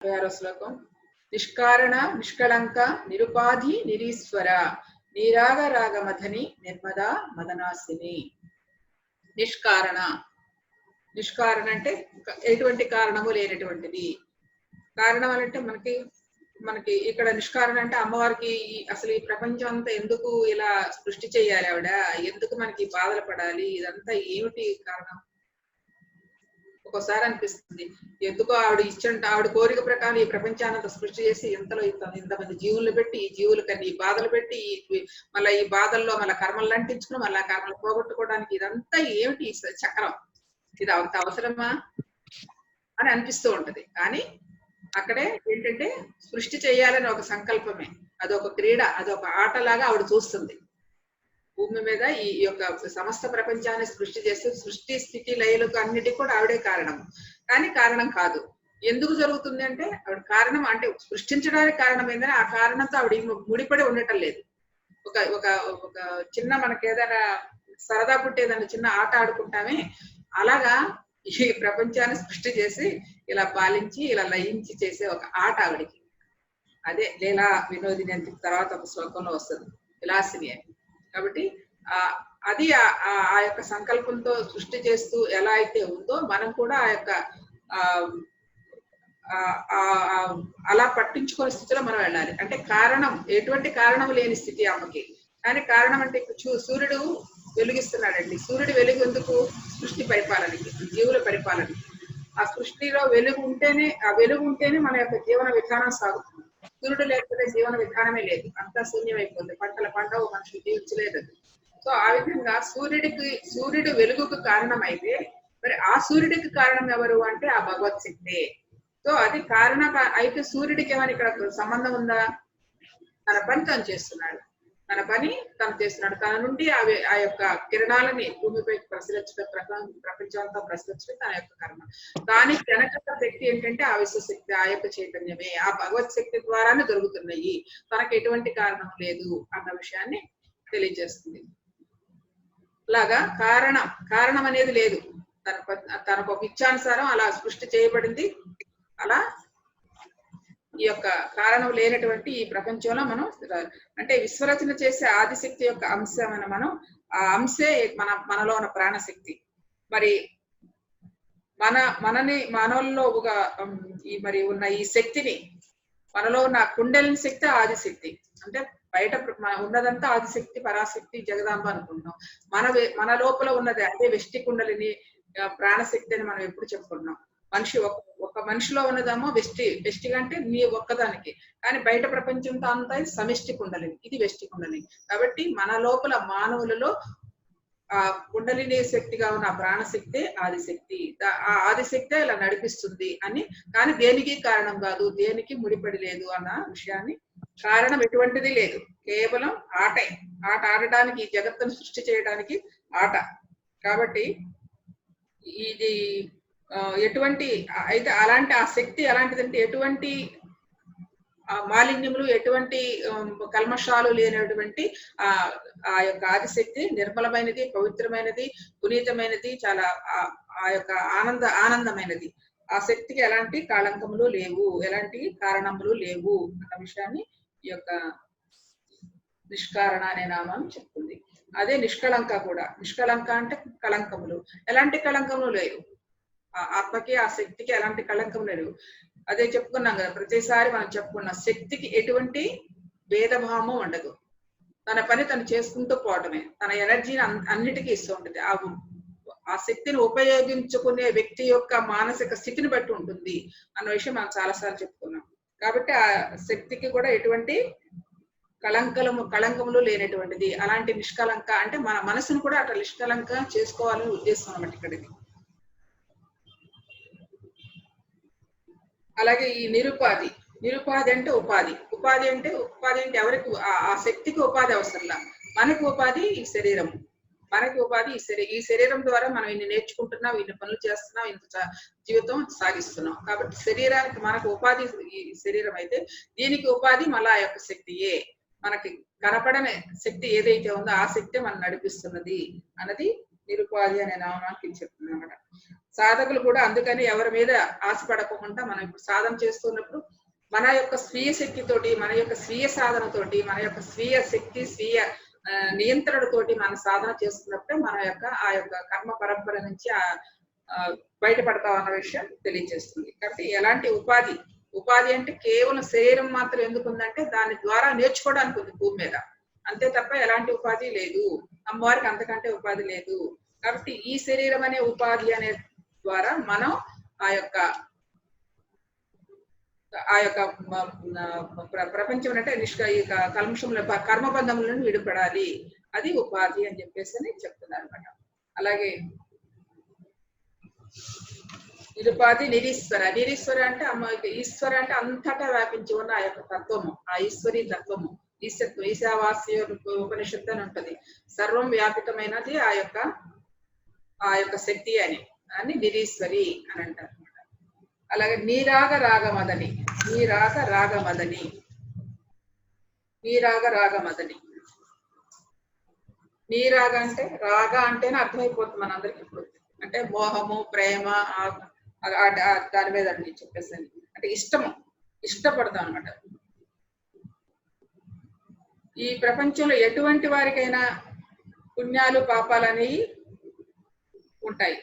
36వ శ్లోకం. నిష్కారణ నిష్కళంక నిరుపాధి నిరీశ్వర నీరాగ రాగమధని నిర్మదా మదనాశిని. నిష్కారణ, నిష్కారణ అంటే ఎటువంటి కారణము లేనటువంటిది. కారణం అంటే మనకి మనకి ఇక్కడ నిష్కారణ అంటే అమ్మవారికి అసలు ఈ ప్రపంచం అంతా ఎందుకు ఇలా సృష్టి చేయాలి, ఆవిడ ఎందుకు మనకి బాధలు పడాలి, ఇదంతా ఏమిటి కారణం? ఒక్కోసారి అనిపిస్తుంది ఎందుకో ఆవిడ ఆవిడ కోరిక ప్రకారం ఈ ప్రపంచాన్ని సృష్టి చేసి ఇంతమంది జీవులు పెట్టి ఈ జీవులకన్నీ బాధలు పెట్టి మళ్ళీ ఈ బాధల్లో మళ్ళీ కర్మలు అంటించుకుని మళ్ళీ కర్మలు పోగొట్టుకోవడానికి ఇదంతా ఏమిటి చక్రం, ఇది అంత అవసరమా అని అనిపిస్తూ ఉంటది. కానీ అక్కడే ఏంటంటే సృష్టి చేయాలని ఒక సంకల్పమే, అదొక క్రీడ, అదొక ఆటలాగా ఆవిడ చూస్తుంది. భూమి మీద ఈ యొక్క సమస్త ప్రపంచాన్ని సృష్టి చేస్తే సృష్టి స్థితి లయలకు అన్నిటికీ కూడా ఆవిడే కారణం. కానీ కారణం కాదు. ఎందుకు జరుగుతుంది అంటే ఆవిడ కారణం అంటే సృష్టించడానికి కారణం ఏంటంటే ఆ కారణంతో ఆవిడ ముడిపడి ఉండటం లేదు. ఒక ఒక ఒక చిన్న మనకి ఏదైనా సరదా పుట్టేదన్నా చిన్న ఆట ఆడుకుంటామే, అలాగా ఈ ప్రపంచాన్ని సృష్టి చేసి ఇలా పాలించి ఇలా లయించి చేసే ఒక ఆట ఆవిడికి. అదే లీలా వినోదిని అని తర్వాత ఒక శ్లోకంలో వస్తుంది, విలాసిని అని. కాబట్టి అది ఆ యొక్క సంకల్పంతో సృష్టి చేస్తూ ఎలా అయితే ఉందో మనం కూడా ఆ యొక్క అలా పట్టించుకునే స్థితిలో మనం వెళ్ళాలి. అంటే కారణం, ఎటువంటి కారణం లేని స్థితి అమ్మకి. కానీ కారణం అంటే సూర్యుడు వెలుగిస్తున్నాడండి. సూర్యుడు వెలుగు ఎందుకు? సృష్టి పరిపాలనకి, జీవుల పరిపాలనకి. ఆ సృష్టిలో వెలుగు ఉంటేనే మన యొక్క జీవన విధానం సాగుతుంది. సూర్యుడు లేకపోతే జీవన విధానమే లేదు, అంతా శూన్యమైపోతుంది. పంటలు పండవు, మనుషులు జీవించలేదు. సో ఆ విధంగా సూర్యుడు వెలుగుకు కారణం అయితే మరి ఆ సూర్యుడికి కారణం ఎవరు అంటే ఆ భగవత్ శక్తే. సో అది కారణ అయితే సూర్యుడికి ఏమైనా ఇక్కడ సంబంధం ఉందా? తన పని తను చేస్తున్నాడు, తన పని తను చేస్తున్నాడు. తన నుండి ఆ యొక్క కిరణాలని భూమిపై ప్రసరించడం, ప్రపంచం అంతా ప్రసరించడం తన యొక్క కర్మ. దానికి వెనక శక్తి ఏంటంటే ఆ విశ్వశక్తి, ఆ యొక్క చైతన్యమే, ఆ భగవత్ శక్తి ద్వారానే దొరుకుతున్నాయి. తనకు ఎటువంటి కారణం లేదు అన్న విషయాన్ని తెలియజేస్తుంది. అలాగా కారణం అనేది లేదు. తనకు ఒక ఇచ్చానుసారం అలా సృష్టి చేయబడింది. అలా ఈ యొక్క కారణం లేనటువంటి ఈ ప్రపంచంలో మనం అంటే విశ్వరచన చేసే ఆదిశక్తి యొక్క అంశమైన మనం ఆ అంశే మనలో ఉన్న ప్రాణశక్తి. మరి మనలో మరి ఉన్న ఈ శక్తిని, మనలో ఉన్న కుండలిని శక్తి ఆదిశక్తి. అంటే బయట ఉన్నదంతా ఆదిశక్తి, పరాశక్తి, జగదాంబ అనుకుంటున్నాం. మన లోపల ఉన్నది అదే వెష్టి కుండలిని ప్రాణశక్తి అని మనం ఎప్పుడు చెప్పుకుంటున్నాం. ఒక మనిషిలో ఉన్నదేమో వెష్టి అంటే నీ ఒక్కదానికి, కానీ బయట ప్రపంచంతో అంతా సమిష్టి కుండలిని, ఇది వెష్టి కుండలిని. కాబట్టి మన లోపల మానవులలో ఆ కుండలిని శక్తిగా ఉన్న ప్రాణశక్తి ఆదిశక్తి. ఆ ఆదిశక్తే ఇలా నడిపిస్తుంది అని. కానీ దేనికి కారణం కాదు, దేనికి ముడిపడి లేదు అన్న విషయాన్ని. కారణం ఎటువంటిది లేదు, కేవలం ఆటే. ఆట ఆడటానికి, ఈ జగత్తును సృష్టి చేయడానికి ఆట. కాబట్టి ఇది ఎటువంటి అయితే అలాంటి ఆ శక్తి ఎలాంటిదంటే ఎటువంటి మాలిన్యములు, ఎటువంటి కల్మషాలు లేనటువంటి ఆ యొక్క ఆదిశక్తి నిర్మలమైనది, పవిత్రమైనది, పునీతమైనది, చాలా ఆ యొక్క ఆనందమైనది. ఆ శక్తికి ఎలాంటి కాళంకములు లేవు, ఎలాంటి కారణములు లేవు అన్న విషయాన్ని ఈ యొక్క నిష్కారణ అనే నామం చెప్తుంది. అదే నిష్కళంక కూడా. నిష్కళంక అంటే కళంకములు, ఎలాంటి కళంకములు లేవు. ఆత్మకి, ఆ శక్తికి ఎలాంటి కళంకం లేవు. అదే చెప్పుకున్నాం కదా, ప్రతిసారి మనం చెప్పుకున్న శక్తికి ఎటువంటి భేదభావం ఉండదు. తన పని తను చేసుకుంటూ పోవటమే, తన ఎనర్జీని అన్నిటికీ ఇస్తూ ఉంటుంది. ఆ శక్తిని ఉపయోగించుకునే వ్యక్తి యొక్క మానసిక స్థితిని బట్టి ఉంటుంది అన్న విషయం మనం చాలాసార్లు చెప్పుకున్నాం. కాబట్టి ఆ శక్తికి కూడా ఎటువంటి కళంకములు లేనటువంటిది. అలాంటి నిష్కలంక అంటే మన మనసును కూడా అట్లా నిష్కలంక చేసుకోవాలని ఉద్దేశం అన్నమాట ఇక్కడిది. అలాగే ఈ నిరుపాధి అంటే ఉపాధి అంటే ఎవరికి? ఆ శక్తికి ఉపాధి అవసరంలా. మనకి ఉపాధి ఈ శరీరం, ఈ శరీరం ద్వారా మనం ఇన్ని నేర్చుకుంటున్నాం, ఇన్ని పనులు చేస్తున్నాం, ఇంత జీవితం సాగిస్తున్నాం. కాబట్టి శరీరానికి మనకు ఉపాధి ఈ శరీరం అయితే, దీనికి ఉపాధి మళ్ళా ఆ యొక్క శక్తియే. మనకి కనపడని శక్తి ఏదైతే ఉందో ఆ శక్తి మనం నడిపిస్తున్నది అన్నది నిరుపాధి అనే నామానికి చెప్తుంది అనమాట. సాధకులు కూడా అందుకని ఎవరి మీద ఆశపడకుండా మనం ఇప్పుడు సాధన చేస్తున్నప్పుడు మన యొక్క స్వీయ శక్తితోటి, మన యొక్క స్వీయ సాధనతోటి, మన యొక్క స్వీయ శక్తి, స్వీయ నియంత్రణతోటి మనం సాధన చేస్తున్నప్పుడే మన యొక్క ఆ యొక్క కర్మ పరంపర నుంచి బయటపడతాం అన్న విషయం తెలియజేస్తుంది. కాబట్టి ఎలాంటి ఉపాధి అంటే కేవలం శరీరం మాత్రం ఎందుకు ఉందంటే దాని ద్వారా నేర్చుకోవడానికి ఉంది భూమి మీద, అంతే తప్ప ఎలాంటి ఉపాధి లేదు. అమ్మవారికి అంతకంటే ఉపాధి లేదు. కాబట్టి ఈ శరీరం అనే ఉపాధి అనే ద్వారా మనం ఆ యొక్క ప్రపంచం అంటే కల్మషంలో కర్మబంధములను విడిపడాలి, అది ఉపాధి అని చెప్పేసి చెప్తున్నారు అనమాట. అలాగే నిరుపాధి నిరీశ్వర అంటే ఈశ్వర అంటే అంతటా వ్యాపించి ఉన్న ఆ యొక్క తత్వము, ఆ ఈశ్వరీ తత్వము, ఈశత్వం, ఈశావాస్య ఉపనిషత్తు అని ఉంటది. సర్వం వ్యాపితమైనది ఆ యొక్క శక్తి అని నిరీశ్వరి అని అంటారు. అలాగే నీరాగ రాగమదని, నీరాగ అంటే రాగ అంటేనే అర్థమైపోతుంది మనందరికి ఇప్పుడు, అంటే మోహము, ప్రేమ, దాని మీద అండి చెప్పేసి అంటే ఇష్టపడతాం అనమాట. ఈ ప్రపంచంలో ఎటువంటి వారికైనా పుణ్యాలు పాపాలు అనేవి ఉంటాయి.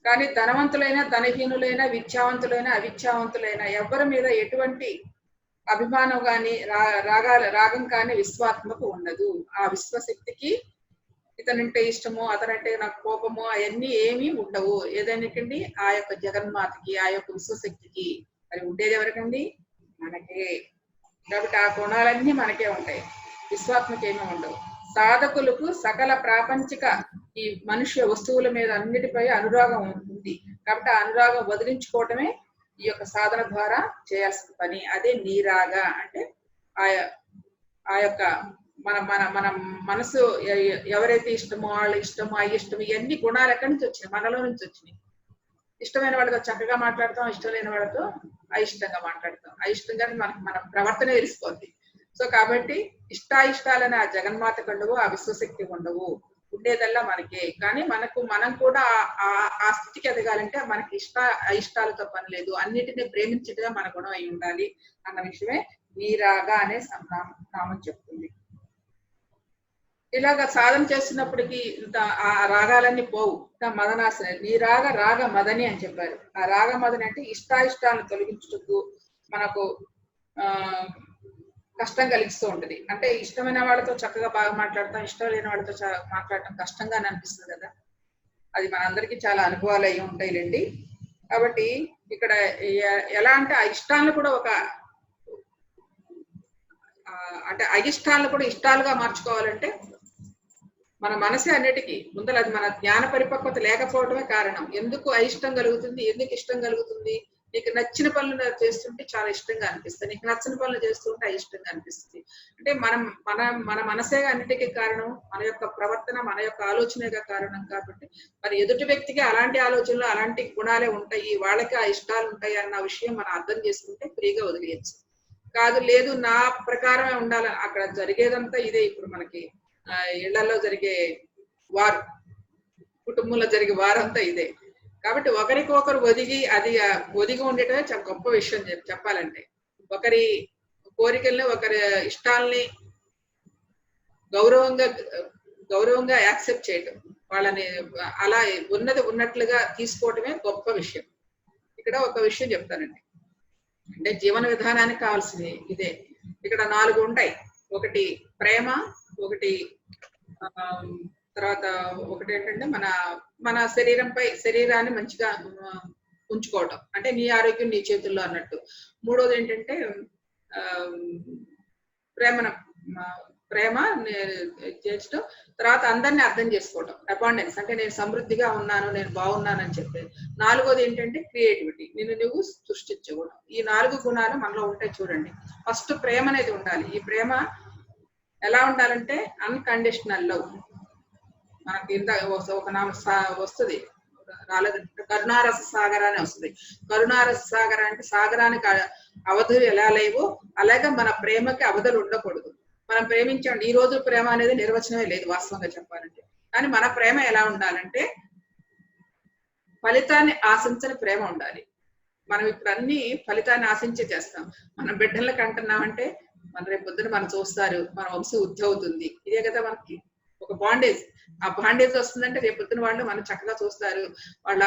కానీ ధనవంతులైన, ధనహీనులైన, విద్యావంతులైన, అవిద్యావంతులైన ఎవరి మీద ఎటువంటి అభిమానం కానీ రాగం కానీ విశ్వాత్మకు ఉండదు. ఆ విశ్వశక్తికి ఇతనంటే ఇష్టము, అతనంటే నాకు కోపము అవన్నీ ఏమీ ఉండవు. ఏదైనాకండి ఆ యొక్క జగన్మాతకి, ఆ యొక్క విశ్వశక్తికి. మరి ఉండేది ఎవరికండి? మనకే. కాబట్టి ఆ గుణాలన్నీ మనకే ఉంటాయి, విశ్వాత్మకి ఏమీ ఉండవు. సాధకులకు సకల ప్రాపంచిక ఈ మనుష్య వస్తువుల మీద అన్నిటిపై అనురాగం ఉంది. కాబట్టి ఆ అనురాగం వదిలించుకోవటమే ఈ యొక్క సాధన ద్వారా చేయాల్సిన పని. అదే నీరాగ అంటే ఆ యొక్క మన మన మన మనసు ఎవరైతే ఇష్టమో వాళ్ళ ఇష్టము, అయిష్టము, ఇవన్నీ గుణాలు ఎక్కడి నుంచి వచ్చినాయి? మనలో నుంచి వచ్చినాయి. ఇష్టమైన వాళ్ళతో చక్కగా మాట్లాడతాం, ఇష్టం లేని వాళ్ళతో అయిష్టంగా మాట్లాడతాం. అయిష్టంగా మన ప్రవర్తన తెలిసిపోద్ది. సో కాబట్టి ఇష్టాయిష్టాలని ఆ జగన్మాతకు ఉండవు, ఆ విశ్వశక్తి ఉండవు. ఉండేదల్లా మనకే. కానీ మనం కూడా ఆ స్థితికి ఎదగాలంటే మనకి అయిష్టాలతో పని లేదు, అన్నిటినీ ప్రేమించడమే మన గుణం అయి ఉండాలి అన్న విషయమే నీరాగ అనే నామం చెప్తుంది. ఇలాగా సాధన చేస్తున్నప్పటికీ ఆ రాగాలన్నీ పోవు. మదనాశన నీరాగ రాగ మదని అని చెప్పారు. ఆ రాగ మదని అంటే ఇష్టాయిష్టాలను తొలగించుటకు మనకు కష్టం కలిగిస్తూ ఉంటది. అంటే ఇష్టమైన వాళ్ళతో చక్కగా బాగా మాట్లాడతాం, ఇష్టం లేని వాళ్ళతో మాట్లాడటం కష్టంగా అనిపిస్తుంది కదా. అది మనందరికీ చాలా అనుభవాలు అయి ఉంటాయిలేండి. కాబట్టి ఇక్కడ ఎలా అంటే ఆ ఇష్టాలను కూడా అంటే అయిష్టాలను కూడా ఇష్టాలుగా మార్చుకోవాలంటే మన మనసే అన్నిటికీ ముందర అది మన జ్ఞాన పరిపక్వత లేకపోవడమే కారణం. ఎందుకు అయిష్టం కలుగుతుంది, ఎందుకు ఇష్టం కలుగుతుంది? నీకు నచ్చిన పనులు చేస్తుంటే చాలా ఇష్టంగా అనిపిస్తుంది, నీకు నచ్చిన పనులు చేస్తుంటే అయిష్టంగా అనిపిస్తుంది. అంటే మన మనసే అన్నిటికీ కారణం, మన యొక్క ప్రవర్తన, మన యొక్క ఆలోచనేగా కారణం. కాబట్టి మరి ఎదుటి వ్యక్తికి అలాంటి ఆలోచనలు, అలాంటి గుణాలే ఉంటాయి, వాళ్ళకి ఆ ఇష్టాలు ఉంటాయి అన్న విషయం మనం అర్థం చేసుకుంటే ఫ్రీగా వదిలేయచ్చు. కాదు లేదు నా ప్రకారమే ఉండాలి, అక్కడ జరిగేదంతా ఇదే. ఇప్పుడు మనకి ఇళ్లలో జరిగే కుటుంబంలో జరిగే వారంతా ఇదే. కాబట్టి ఒకరికొకరు ఒదిగి ఉండటమే చాలా గొప్ప విషయం చెప్పాలంటే. ఒకరి కోరికల్ని, ఒకరి ఇష్టాలని గౌరవంగా యాక్సెప్ట్ చేయటం, వాళ్ళని అలా ఉన్నది ఉన్నట్లుగా తీసుకోవటమే గొప్ప విషయం. ఇక్కడ ఒక విషయం చెప్తానండి. అంటే జీవన విధానానికి కావాల్సింది ఇదే. ఇక్కడ 4 ఉంటాయి. ఒకటి ప్రేమ, ఒకటి తర్వాత ఒకటి ఏంటంటే మన శరీరాన్ని మంచిగా ఉంచుకోవటం, అంటే నీ ఆరోగ్యం నీ చేతుల్లో అన్నట్టు. మూడోది ఏంటంటే ప్రేమ చేర్చడం. తర్వాత అందరినీ అర్థం చేసుకోవటం, అబాండెన్స్ అంటే నేను సమృద్ధిగా ఉన్నాను, నేను బాగున్నాను అని చెప్పేది. 4వది ఏంటంటే క్రియేటివిటీ, నువ్వు సృష్టించకూడదు. ఈ 4 గుణాలు మనలో ఉంటాయి చూడండి. ఫస్ట్ ప్రేమ అనేది ఉండాలి. ఈ ప్రేమ ఎలా ఉండాలంటే అన్కండిషనల్ లవ్. మనకి ఇంత ఒక నామ వస్తుంది, రాలేదంటే కరుణారస సాగర అని వస్తుంది. కరుణారస సాగర అంటే సాగరానికి అవధులు ఎలా లేవో అలాగే మన ప్రేమకి అవధులు ఉండకూడదు. మనం ప్రేమించండి. ఈ రోజు ప్రేమ అనేది నిర్వచనమే లేదు వాస్తవంగా చెప్పాలంటే. కానీ మన ప్రేమ ఎలా ఉండాలంటే ఫలితాన్ని ఆశించని ప్రేమ ఉండాలి. మనం ఇప్పుడు అన్ని ఫలితాన్ని ఆశించే చేస్తాం. మనం బిడ్డలకు అంటున్నామంటే మన రేపు పొద్దున మనం చూస్తారు, మన వంశం వృద్ధి అవుతుంది. ఇదే కదా మనకి ఒక బాండేజ్. ఆ బాండేజ్ వస్తుందంటే రేపు పొద్దున వాళ్ళు మనం చక్కగా చూస్తారు, వాళ్ళ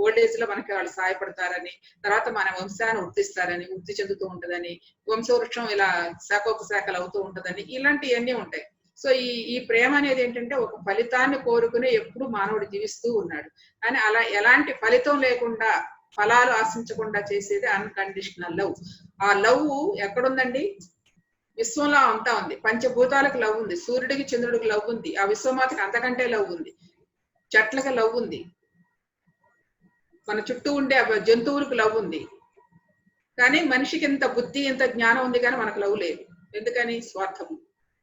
ఓల్డ్ ఏజ్ లో మనకి వాళ్ళు సహాయపడతారని, తర్వాత మన వంశాన్ని వృద్ధిస్తారని, వృద్ధి చెందుతూ ఉంటదని, వంశవృక్షం ఇలా శాఖోపశాఖలు అవుతూ ఉంటదని, ఇలాంటివన్నీ ఉంటాయి. సో ఈ ప్రేమ అనేది ఏంటంటే ఒక ఫలితాన్ని కోరుకునే ఎప్పుడు మానవుడు జీవిస్తూ ఉన్నాడు. కానీ అలా ఎలాంటి ఫలితం లేకుండా, ఫలాలు ఆశించకుండా చేసేది అన్కండిషనల్ లవ్. ఆ లవ్ ఎక్కడుందండి? విశ్వంలో అంతా ఉంది. పంచభూతాలకు లవ్ ఉంది, సూర్యుడికి చంద్రుడికి లవ్ ఉంది, ఆ విశ్వమాతకి అంతకంటే లవ్ ఉంది, చెట్లకి లవ్ ఉంది, మన చుట్టూ ఉండే జంతువులకు లవ్ ఉంది. కానీ మనిషికి ఇంత బుద్ధి, ఇంత జ్ఞానం ఉంది, కానీ మనకు లవ్ లేదు. ఎందుకని? స్వార్థము.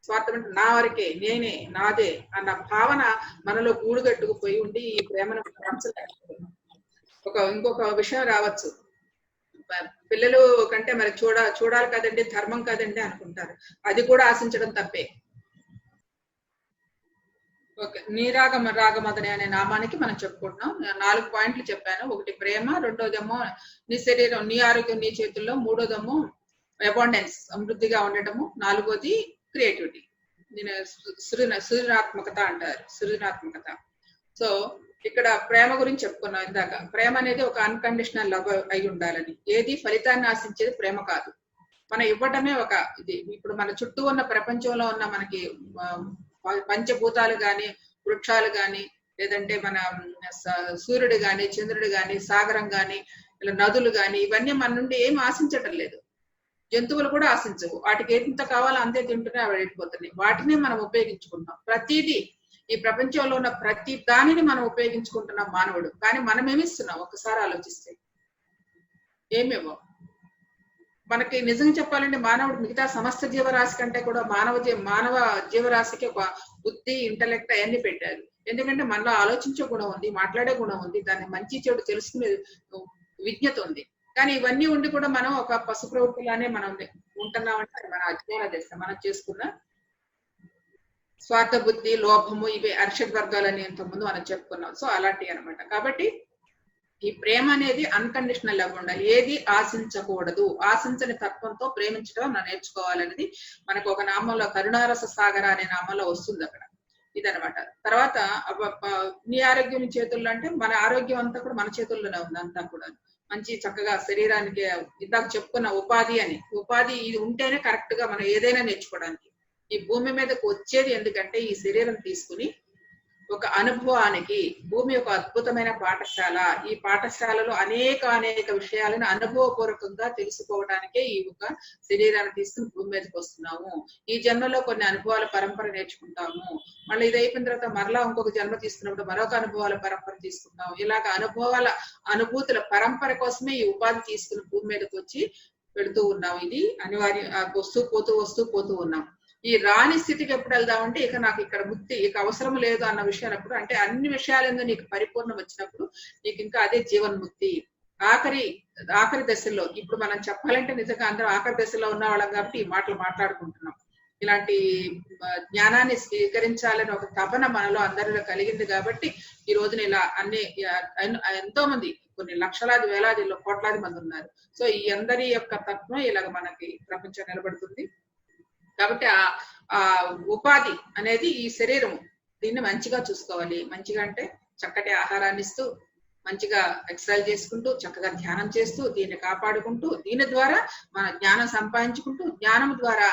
స్వార్థం అంటే నా వరకే, నేనే, నాదే అన్న భావన మనలో గూడుగట్టుకుపోయి ఉండి ఈ ప్రేమను పెంచలేకపోతున్నాం. ఇంకొక విషయం రావచ్చు, పిల్లలు కంటే మరి చూడాలి కదండి, ధర్మం కదండి అనుకుంటారు. అది కూడా ఆశించడం తప్పే. ఓకే, రాగమదని అనే నామానికి మనం చెప్పుకుంటున్నాం. 4 పాయింట్లు చెప్పాను. ఒకటి ప్రేమ, రెండోదేమో నీ శరీరం, నీ ఆరోగ్యం నీ చేతుల్లో, మూడోదేమో అబాండెన్స్, సమృద్ధిగా ఉండటము, నాలుగోది క్రియేటివిటీ, నేను సృజనాత్మకత అంటారు, సృజనాత్మకత. సో ఇక్కడ ప్రేమ గురించి చెప్పుకున్నాం ఇందాక. ప్రేమ అనేది ఒక అన్కండిషనల్ లవ్ అయి ఉండాలని. ఏది ఫలితాన్ని ఆశించేది ప్రేమ కాదు. మనం ఇవ్వటమే ఒక ఇది. ఇప్పుడు మన చుట్టూ ఉన్న ప్రపంచంలో ఉన్న మనకి పంచభూతాలు గాని, వృక్షాలు గాని, లేదంటే మన సూర్యుడు గాని, చంద్రుడు గాని, సాగరం గాని, ఇలా నదులు గాని, ఇవన్నీ మన నుండి ఏం ఆశించటం లేదు. జంతువులు కూడా ఆశించవు. వాటికి ఎంత కావాలో అంతే తింటూనే అవి వెళ్ళిపోతున్నాయి. వాటిని మనం ఉపయోగించుకుంటాం. ప్రతిదీ ఈ ప్రపంచంలో ఉన్న ప్రతి దానిని మనం ఉపయోగించుకుంటున్నాం మానవుడు. కానీ మనం ఏమిస్తున్నాం ఒకసారి ఆలోచిస్తే? ఏమేమో. మనకి నిజంగా చెప్పాలంటే మానవుడు మిగతా సమస్త జీవరాశి కంటే కూడా మానవ జీవరాశికి ఒక బుద్ధి, ఇంటలెక్ట్ అవన్నీ పెట్టారు. ఎందుకంటే మనలో ఆలోచించే గుణం ఉంది, మాట్లాడే గుణం ఉంది, దాన్ని మంచి చెడు తెలుసుకునే విజ్ఞత ఉంది. కానీ ఇవన్నీ ఉండి కూడా మనం ఒక పశు ప్రవృత్తిలానే మనం ఉంటున్నామంటే మన అజ్ఞాన దశ. మనం చేసుకున్న స్వార్థ బుద్ధి, లోభము, ఇవి అర్షడ్ వర్గాలని ఇంతకుముందు మనం చెప్పుకున్నాం. సో అలాంటివి అనమాట. కాబట్టి ఈ ప్రేమ అనేది అన్కండిషనల్ లవ్ ఉండాలి. ఏది ఆశించకూడదు. ఆశించని తత్వంతో ప్రేమించడం మనం నేర్చుకోవాలనేది మనకు ఒక నామంలో కరుణారస సాగర అనే నామంలో వస్తుంది అక్కడ. ఇదనమాట. తర్వాత నీ ఆరోగ్యం నీ చేతుల్లో అంటే మన ఆరోగ్యం అంతా కూడా మన చేతుల్లోనే ఉంది. అంతా కూడా మంచి చక్కగా శరీరానికి ఇందాక చెప్పుకున్న ఉపాధి అని, ఉపాధి ఇది ఉంటేనే కరెక్ట్ గా మనం ఏదైనా నేర్చుకోవడానికి. ఈ భూమి మీదకు వచ్చేది ఎందుకంటే ఈ శరీరం తీసుకుని ఒక అనుభవానికి. భూమి ఒక అద్భుతమైన పాఠశాల. ఈ పాఠశాలలో అనేక విషయాలను అనుభవపూర్వకంగా తెలుసుకోవడానికే ఈ ఒక శరీరాన్ని తీసుకుని భూమి మీదకి వస్తున్నాము. ఈ జన్మలో కొన్ని అనుభవాల పరంపర నేర్చుకుంటాము. మళ్ళీ ఇది అయిపోయిన తర్వాత మరలా ఇంకొక జన్మ తీసుకున్నప్పుడు మరొక అనుభవాల పరంపర తీసుకుంటాము. ఇలాగ అనుభూతుల పరంపర కోసమే ఈ ఉపాధి తీసుకుని భూమి మీదకి వచ్చి వెళుతూ ఉన్నాం. ఇది అనివార్యం. వస్తూ పోతూ ఉన్నాం. ఈ రాని స్థితికి ఎప్పుడు వెళ్దామంటే ఇక నాకు ఇక్కడ ముక్తి, ఇక అవసరం లేదు అన్న విషయాలప్పుడు, అంటే అన్ని విషయాలందు నీకు పరిపూర్ణం వచ్చినప్పుడు నీకు ఇంకా అదే జీవన్ముక్తి. ఆఖరి దశలో ఇప్పుడు మనం చెప్పాలంటే నిజంగా అందరం ఆఖరి దశలో ఉన్న వాళ్ళం కాబట్టి ఈ మాటలు మాట్లాడుకుంటున్నాం. ఇలాంటి జ్ఞానాన్ని స్వీకరించాలని ఒక తపన మనలో అందరిలో కలిగింది కాబట్టి ఈ రోజున ఇలా ఎంతో మంది, కొన్ని లక్షలాది, వేలాది, కోట్లాది మంది ఉన్నారు. సో ఈ అందరి యొక్క తత్వం ఇలాగ మనకి ప్రపంచం నిలబడుతుంది. కాబట్టి ఆ ఉపాధి అనేది ఈ శరీరము. దీన్ని మంచిగా చూసుకోవాలి. మంచిగా అంటే చక్కటి ఆహారాన్ని ఇస్తూ, మంచిగా ఎక్సర్సైజ్ చేసుకుంటూ, చక్కగా ధ్యానం చేస్తూ, దీన్ని కాపాడుకుంటూ, దీని ద్వారా మన జ్ఞానం సంపాదించుకుంటూ, జ్ఞానం ద్వారా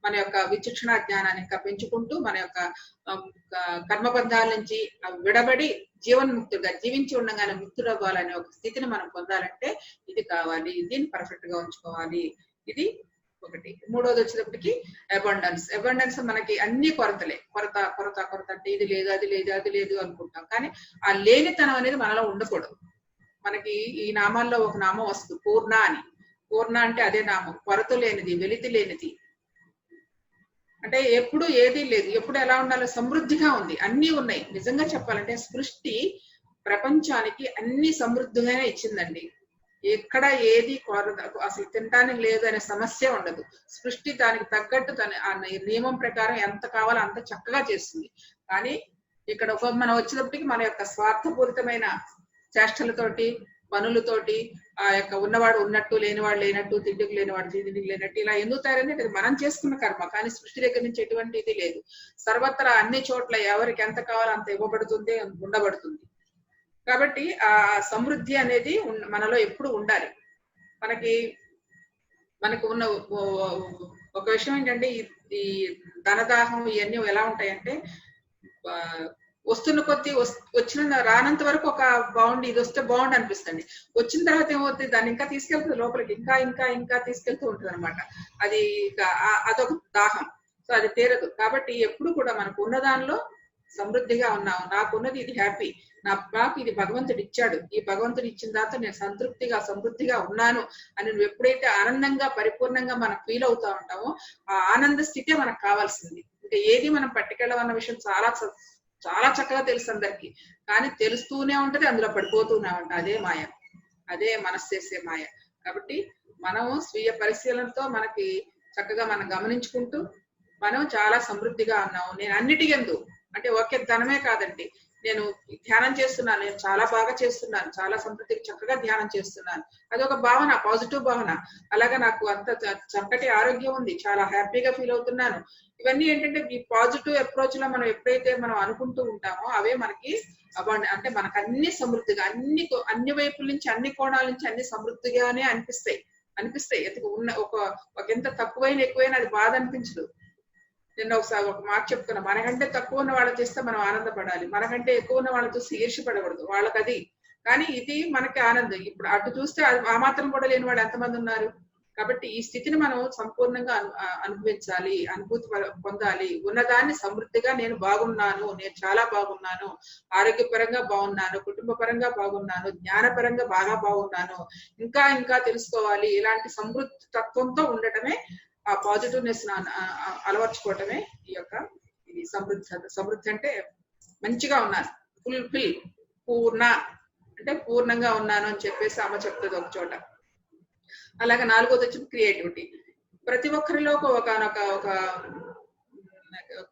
మన యొక్క విచక్షణ జ్ఞానాన్ని ఇంకా పెంచుకుంటూ, మన యొక్క కర్మబంధాల నుంచి విడబడి జీవన్ముక్తుడుగా జీవించి ఉండగానే ముక్తుడవ్వాలనే ఒక స్థితిని మనం పొందాలంటే ఇది కావాలి. దీన్ని పర్ఫెక్ట్ గా ఉంచుకోవాలి. ఇది ఒకటి. మూడోది వచ్చేటప్పటికి అబండెన్స్ మనకి అన్ని కొరతలే. కొరత అంటే ఇది లేదు, అది లేదు అనుకుంటాం. కానీ ఆ లేనితనం అనేది మనలో ఉండకూడదు. మనకి ఈ నామాల్లో ఒక నామం వస్తుంది, పూర్ణ అని. పూర్ణ అంటే అదే నామం, కొరత లేనిది, వెలితి లేనిది. అంటే ఎప్పుడు ఏదీ లేదు, ఎప్పుడు ఎలా ఉండాలో సమృద్ధిగా ఉంది, అన్ని ఉన్నాయి. నిజంగా చెప్పాలంటే సృష్టి ప్రపంచానికి అన్ని సమృద్ధిగానే ఇచ్చిందండి. ఎక్కడ ఏది అసలు తినడానికి లేదు అనే సమస్య ఉండదు. సృష్టి దానికి తగ్గట్టు తన నియమం ప్రకారం ఎంత కావాలో అంత చక్కగా చేస్తుంది. కానీ ఇక్కడ మనం వచ్చేటప్పటికి మన యొక్క స్వార్థపూరితమైన చేష్టలతోటి పనులతోటి ఆ యొక్క ఉన్నవాడు ఉన్నట్టు లేనివాడు లేనట్టు తిండికి లేనివాడు తిండికి లేనట్టు ఇలా ఎందుకు తయారంటే అది మనం చేసుకున్న కర్మ. కానీ సృష్టి దగ్గర నుంచి ఎటువంటి ఇది లేదు. సర్వత్రా అన్ని చోట్ల ఎవరికి ఎంత కావాలో అంత ఇవ్వబడుతుంది, ఉండబడుతుంది. కాబట్టి ఆ సమృద్ధి అనేది మనలో ఎప్పుడు ఉండాలి. మనకు ఉన్న ఒక విషయం ఏంటంటే ఈ ధనదాహం ఇవన్నీ ఎలా ఉంటాయంటే వస్తున్న కొద్ది వచ్చిన రానంత వరకు ఒక బాగుండి ఇది వస్తే బాగుండి అనిపిస్తుంది. వచ్చిన తర్వాత ఏమవుతుంది, దాన్ని ఇంకా తీసుకెళ్తుంది లోపలికి, ఇంకా ఇంకా ఇంకా తీసుకెళ్తూ ఉంటుంది అనమాట. అది అదొక దాహం. సో అది తీరదు. కాబట్టి ఎప్పుడు కూడా మనకు ఉన్న దానిలో సమృద్ధిగా ఉన్నాము. నాకున్నది ఇది హ్యాపీ, నాకు ఇది భగవంతుడు ఇచ్చాడు, ఈ భగవంతుడు ఇచ్చిన దాంతో నేను సమృద్ధిగా ఉన్నాను అని నువ్వు ఎప్పుడైతే ఆనందంగా పరిపూర్ణంగా మనం ఫీల్ అవుతా ఉంటామో ఆ ఆనంద స్థితే మనకు కావాల్సింది. ఇంకా ఏది మనం పట్టుకెళ్ళవన్న విషయం చాలా చక్కగా తెలుసు అందరికి. కానీ తెలుస్తూనే ఉంటది, అందులో పడిపోతూనే ఉంటాం. అదే మాయ, అదే మనసు చేసే మాయ. కాబట్టి మనము స్వీయ పరిశీలనతో మనకి చక్కగా మనం గమనించుకుంటూ మనం చాలా సమృద్ధిగా ఉన్నాము. నేను అన్నిటికెందు అంటే ఒకే ధనమే కాదండి, నేను ధ్యానం చేస్తున్నాను, నేను చాలా బాగా చేస్తున్నాను, చాలా సమృద్ధికి చక్కగా ధ్యానం చేస్తున్నాను, అది ఒక భావన, పాజిటివ్ భావన. అలాగే నాకు అంత చక్కటి ఆరోగ్యం ఉంది, చాలా హ్యాపీగా ఫీల్ అవుతున్నాను. ఇవన్నీ ఏంటంటే ఈ పాజిటివ్ అప్రోచ్ లో మనం ఎప్పుడైతే మనం అనుకుంటూ ఉంటామో అవే మనకి అంటే మనకు అన్ని సమృద్ధిగా అన్ని వైపుల నుంచి అన్ని కోణాల నుంచి అన్ని సమృద్ధిగానే అనిపిస్తాయి. ఎందుకు ఒక ఎంత తక్కువైనా ఎక్కువైనా అది బాధ అనిపించదు. నిన్న ఒకసారి ఒక మాట చెప్తున్నా, మనకంటే తక్కువ ఉన్న వాళ్ళని చూస్తే మనం ఆనందపడాలి, మనకంటే ఎక్కువ ఉన్న వాళ్ళని చూస్తే ఈర్ష్యపడకూడదు. వాళ్ళకి అది, కానీ ఇది మనకి ఆనందం. ఇప్పుడు అటు చూస్తే ఆ మాత్రం కూడా లేని వాళ్ళు ఎంతమంది ఉన్నారు. కాబట్టి ఈ స్థితిని మనం సంపూర్ణంగా అనుభవించాలి, అనుభూతి పొందాలి. ఉన్నదాన్ని సమృద్ధిగా నేను బాగున్నాను, నేను చాలా బాగున్నాను, ఆరోగ్యపరంగా బాగున్నాను, కుటుంబ పరంగా బాగున్నాను, జ్ఞానపరంగా బాగా బాగున్నాను, ఇంకా ఇంకా తెలుసుకోవాలి. ఇలాంటి సమృద్ధి తత్వంతో ఉండటమే, ఆ పాజిటివ్నెస్ అలవర్చుకోవటమే ఈ యొక్క ఇది సమృద్ధి అంటే మంచిగా ఉన్నాను, పూర్ణ అంటే పూర్ణంగా ఉన్నాను అని చెప్పేసి అమ్మ చెప్తుంది ఒక చోట. అలాగే నాలుగోది వచ్చి క్రియేటివిటీ. ప్రతి ఒక్కరిలో ఒక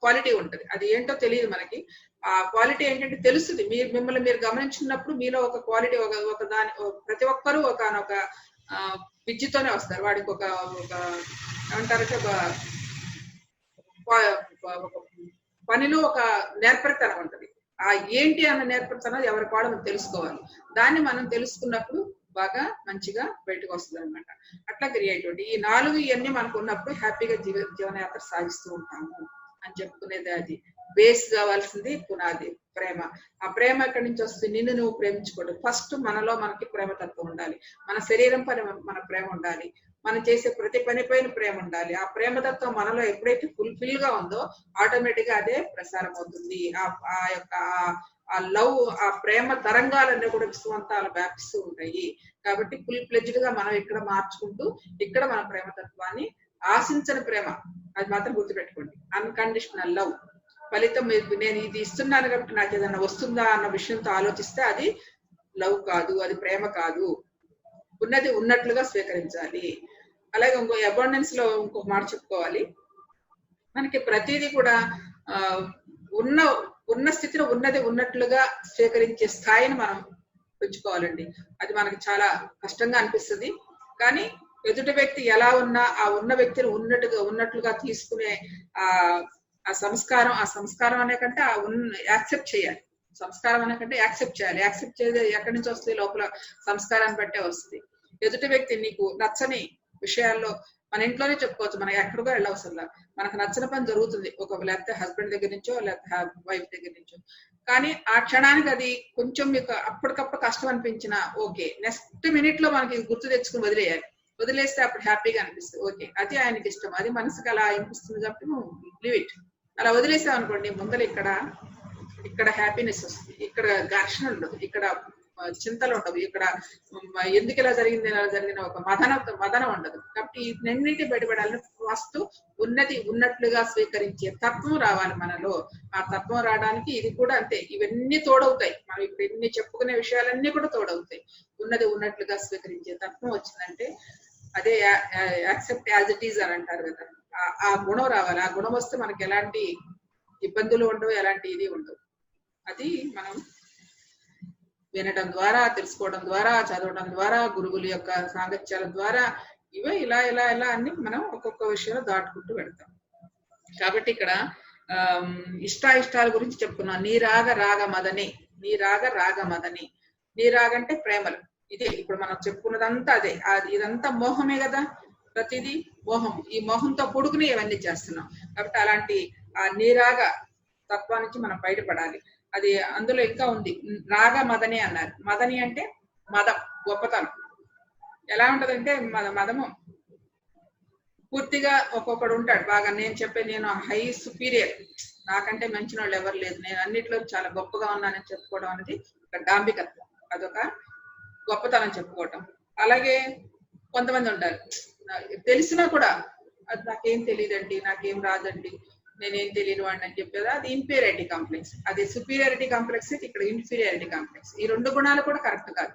క్వాలిటీ ఉంటది, అది ఏంటో తెలియదు మనకి. ఆ క్వాలిటీ ఏంటంటే తెలుస్తుంది, మిమ్మల్ని మీరు గమనించినప్పుడు మీలో ఒక క్వాలిటీ ఒక దాని ప్రతి ఒక్కరూ ఒక విద్యతోనే వస్తారు. వాడికి ఒక ఏమంటారంటే ఒక పనిలో ఒక నేర్పరితనం ఉంటది. ఆ ఏంటి అన్న నేర్పరితనం ఎవరి కూడా మనం తెలుసుకోవాలి. దాన్ని మనం తెలుసుకున్నప్పుడు బాగా మంచిగా బయటకు వస్తుంది అనమాట. అట్లా క్రియేటివిటీ. ఈ 4 ఇవన్నీ మనకు ఉన్నప్పుడు హ్యాపీగా జీవనయాత్ర సాగిస్తూ ఉంటాము అని చెప్పుకునేది. అది బేస్ కావాల్సింది పునాది ప్రేమ. ఆ ప్రేమ ఎక్కడి నుంచి వస్తుంది? నిన్ను నువ్వు ప్రేమించుకోవడం. ఫస్ట్ మనలో మనకి ప్రేమతత్వం ఉండాలి, మన శరీరం పైన మన ప్రేమ ఉండాలి, మనం చేసే ప్రతి పని పైన ప్రేమ ఉండాలి. ఆ ప్రేమతత్వం మనలో ఎప్పుడైతే ఫుల్ఫిల్ గా ఉందో ఆటోమేటిక్ గా అదే ప్రసారం అవుతుంది. ఆ యొక్క ఆ లవ్, ఆ ప్రేమ తరంగాలన్నీ కూడా విశ్వంతాలు వ్యాపిస్తూ ఉంటాయి. కాబట్టి ఫుల్ ప్లెజ్డ్ గా మనం ఇక్కడ మార్చుకుంటూ ఇక్కడ మన ప్రేమతత్వాన్ని, ఆశించని ప్రేమ, అది మాత్రం గుర్తుపెట్టుకోండి. Unconditional love. ఫలితం నేను ఇది ఇస్తున్నాను కాబట్టి నాకు ఏదైనా వస్తుందా అన్న విషయంతో ఆలోచిస్తే అది లవ్ కాదు, అది ప్రేమ కాదు. ఉన్నది ఉన్నట్లుగా స్వీకరించాలి. అలాగే ఇంకో అబాండెన్స్ లో ఇంకొక మాట చెప్పుకోవాలి, మనకి ప్రతిదీ కూడా ఉన్న స్థితిలో ఉన్నది ఉన్నట్లుగా స్వీకరించే స్థాయిని మనం పెంచుకోవాలండి. అది మనకి చాలా కష్టంగా అనిపిస్తుంది. కానీ ఎదుటి వ్యక్తి ఎలా ఉన్నా ఆ ఉన్న వ్యక్తిని ఉన్నట్లుగా తీసుకునే ఆ సంస్కారం అనే కంటే యాక్సెప్ట్ చేయాలి. సంస్కారం అనే కంటే యాక్సెప్ట్ చేయాలి. యాక్సెప్ట్ చేయాలి ఎక్కడి నుంచి వస్తుంది? లోపల సంస్కారాన్ని బట్టే వస్తుంది. ఎదుటి వ్యక్తి నీకు నచ్చని విషయాల్లో మన ఇంట్లోనే చెప్పుకోవచ్చు, మనం ఎక్కడికో వెళ్ళవసరం. మనకు నచ్చిన పని జరుగుతుంది, లేకపోతే హస్బెండ్ దగ్గర నుంచో లేకపోతే వైఫ్ దగ్గర నుంచో. కానీ ఆ క్షణానికి అది కొంచెం మీకు అప్పటికప్పుడు కష్టం అనిపించినా ఓకే, నెక్స్ట్ మినిట్ లో మనకి గుర్తు తెచ్చుకుని వదిలేస్తే అప్పుడు హ్యాపీగా అనిపిస్తుంది. ఓకే, అది ఆయనకి ఇష్టం, అది మనసుకి అలా అనిపిస్తుంది కాబట్టి లీవ్ ఇట్. అలా వదిలేసాం అనుకోండి, ముందర ఇక్కడ హ్యాపీనెస్ వస్తుంది, ఇక్కడ ఘర్షణ ఉండదు, ఇక్కడ చింతలు ఉండవు, ఇక్కడ ఎందుకు ఇలా జరిగిన ఒక మదనం ఉండదు. కాబట్టి ఇవన్నిటి బయటపడాలని ఫస్ట్ ఉన్నది ఉన్నట్లుగా స్వీకరించే తత్వం రావాలి మనలో. ఆ తత్వం రావడానికి ఇది కూడా అంతే, ఇవన్నీ తోడవుతాయి. మనం ఇప్పుడు ఇన్ని చెప్పుకునే విషయాలన్నీ కూడా తోడవుతాయి. ఉన్నది ఉన్నట్లుగా స్వీకరించే తత్వం వచ్చిందంటే అదే యాక్సెప్ట్ యాజ్ ఇట్ ఈజ్ అని అంటారు కదా, ఆ గుణం రావాలి. ఆ గుణం వస్తే మనకి ఎలాంటి ఇబ్బందులు ఉండవు, ఎలాంటి ఇది ఉండవు. అది మనం వినడం ద్వారా, తెలుసుకోవడం ద్వారా, చదవడం ద్వారా, గురువుల యొక్క సాంగత్యాల ద్వారా ఇవే ఇలా ఇలా ఇలా అన్ని మనం ఒక్కొక్క విషయంలో దాటుకుంటూ వెళ్తాం. కాబట్టి ఇక్కడ ఇష్టాయిష్టాల గురించి చెప్పుకున్నాం. నీ రాగ రాగ మదని, నీ రాగ రాగ మదని. నీ రాగ అంటే ప్రేమలు. ఇదే ఇప్పుడు మనం చెప్పుకున్నదంతా అదే. ఇదంతా మోహమే కదా, ప్రతిదీ మోహం. ఈ మోహంతో కూడుకుని ఇవన్నీ చేస్తున్నాం. కాబట్టి అలాంటి ఆ నీరాగ తత్వం నుంచి మనం బయటపడాలి. అది అందులో ఇంకా ఉంది, రాగ మదని అన్నారు. మదని అంటే మదం, గొప్పతనం. ఎలా ఉంటదంటే మదము పూర్తిగా ఒక్కొక్కడు ఉంటాడు బాగా, నేను హై సుపీరియర్, నాకంటే మంచిన వాళ్ళు ఎవరు లేదు, నేను అన్నిట్లో చాలా గొప్పగా ఉన్నానని చెప్పుకోవడం అనేది ఒక డాంబికత్వం, అదొక గొప్పతనం చెప్పుకోవటం. అలాగే కొంతమంది ఉంటారు, తెలిసినా కూడా అది నాకేం తెలియదండి, నాకేం రాదండి, నేనేం తెలియని వాడిని అని చెప్పేది, అది ఇన్ఫీరియారిటీ కాంప్లెక్స్. అది సుపీరియారిటీ కాంప్లెక్స్, ఇక్కడ ఇన్ఫీరియారిటీ కాంప్లెక్స్. ఈ రెండు గుణాలు కూడా కరెక్ట్ కాదు.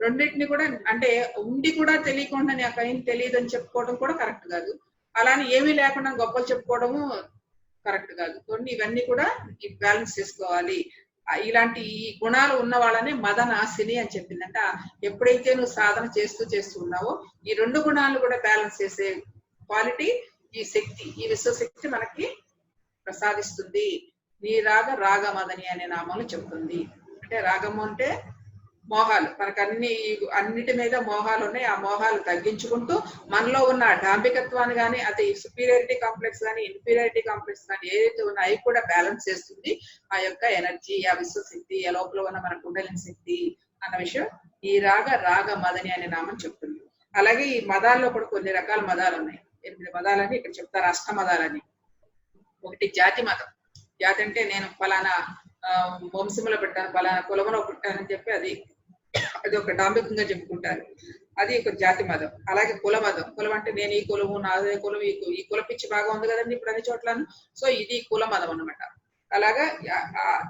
రెండింటిని కూడా అంటే ఉండి కూడా తెలియకుండా నాకు ఏం తెలియదు అని చెప్పుకోవడం కూడా కరెక్ట్ కాదు. అలానే ఏమీ లేకుండా గొప్పలు చెప్పుకోవడము కరెక్ట్ కాదు. కొన్ని ఇవన్నీ కూడా బ్యాలెన్స్ చేసుకోవాలి. ఇలాంటి ఈ గుణాలు ఉన్న వాళ్ళనే మదనాశిని అని చెప్పిందంట. ఎప్పుడైతే నువ్వు సాధన చేస్తూ ఉన్నావో ఈ రెండు గుణాలు కూడా బ్యాలెన్స్ చేసే క్వాలిటీ ఈ శక్తి, ఈ విశ్వశక్తి మనకి ప్రసాదిస్తుంది. నీ రాగ రాగమదని అనే నామాలు చెప్తుంది. అంటే రాగము అంటే మోహాలు, మనకు అన్నిటి మీద మోహాలు ఉన్నాయి. ఆ మోహాలు తగ్గించుకుంటూ మనలో ఉన్న డాంబికత్వాన్ని కానీ, అది సుపీరియారిటీ కాంప్లెక్స్ కానీ, ఇన్ఫీరియారిటీ కాంప్లెక్స్ కానీ ఏదైతే ఉన్నా అవి కూడా బ్యాలెన్స్ చేస్తుంది ఆ యొక్క ఎనర్జీ, ఆ విశ్వశక్తి, ఆ లోపల ఉన్న మన కుండలిని శక్తి అన్న విషయం ఈ రాగ రాగ మదని అనే నామం చెప్తుంది. అలాగే ఈ మదాల్లో కూడా కొన్ని రకాల మదాలు ఉన్నాయి. 8 మదాలని ఇక్కడ చెప్తారు, అష్ట మదాలని. ఒకటి జాతి మతం. జాతి అంటే నేను ఫలానా వంశంలో పెట్టాను, ఫలానా కులంలో పుట్టానని చెప్పి అది ఒక డాంబికంగా చెప్పుకుంటారు, అది ఒక జాతి మతం. అలాగే కుల మతం. కులం అంటే నేను ఈ కులము, నాదే కులం, ఈ కుల పిచ్చి బాగా ఉంది కదండి ఇప్పుడు అన్ని చోట్లను, సో ఇది కుల మతం అనమాట. అలాగా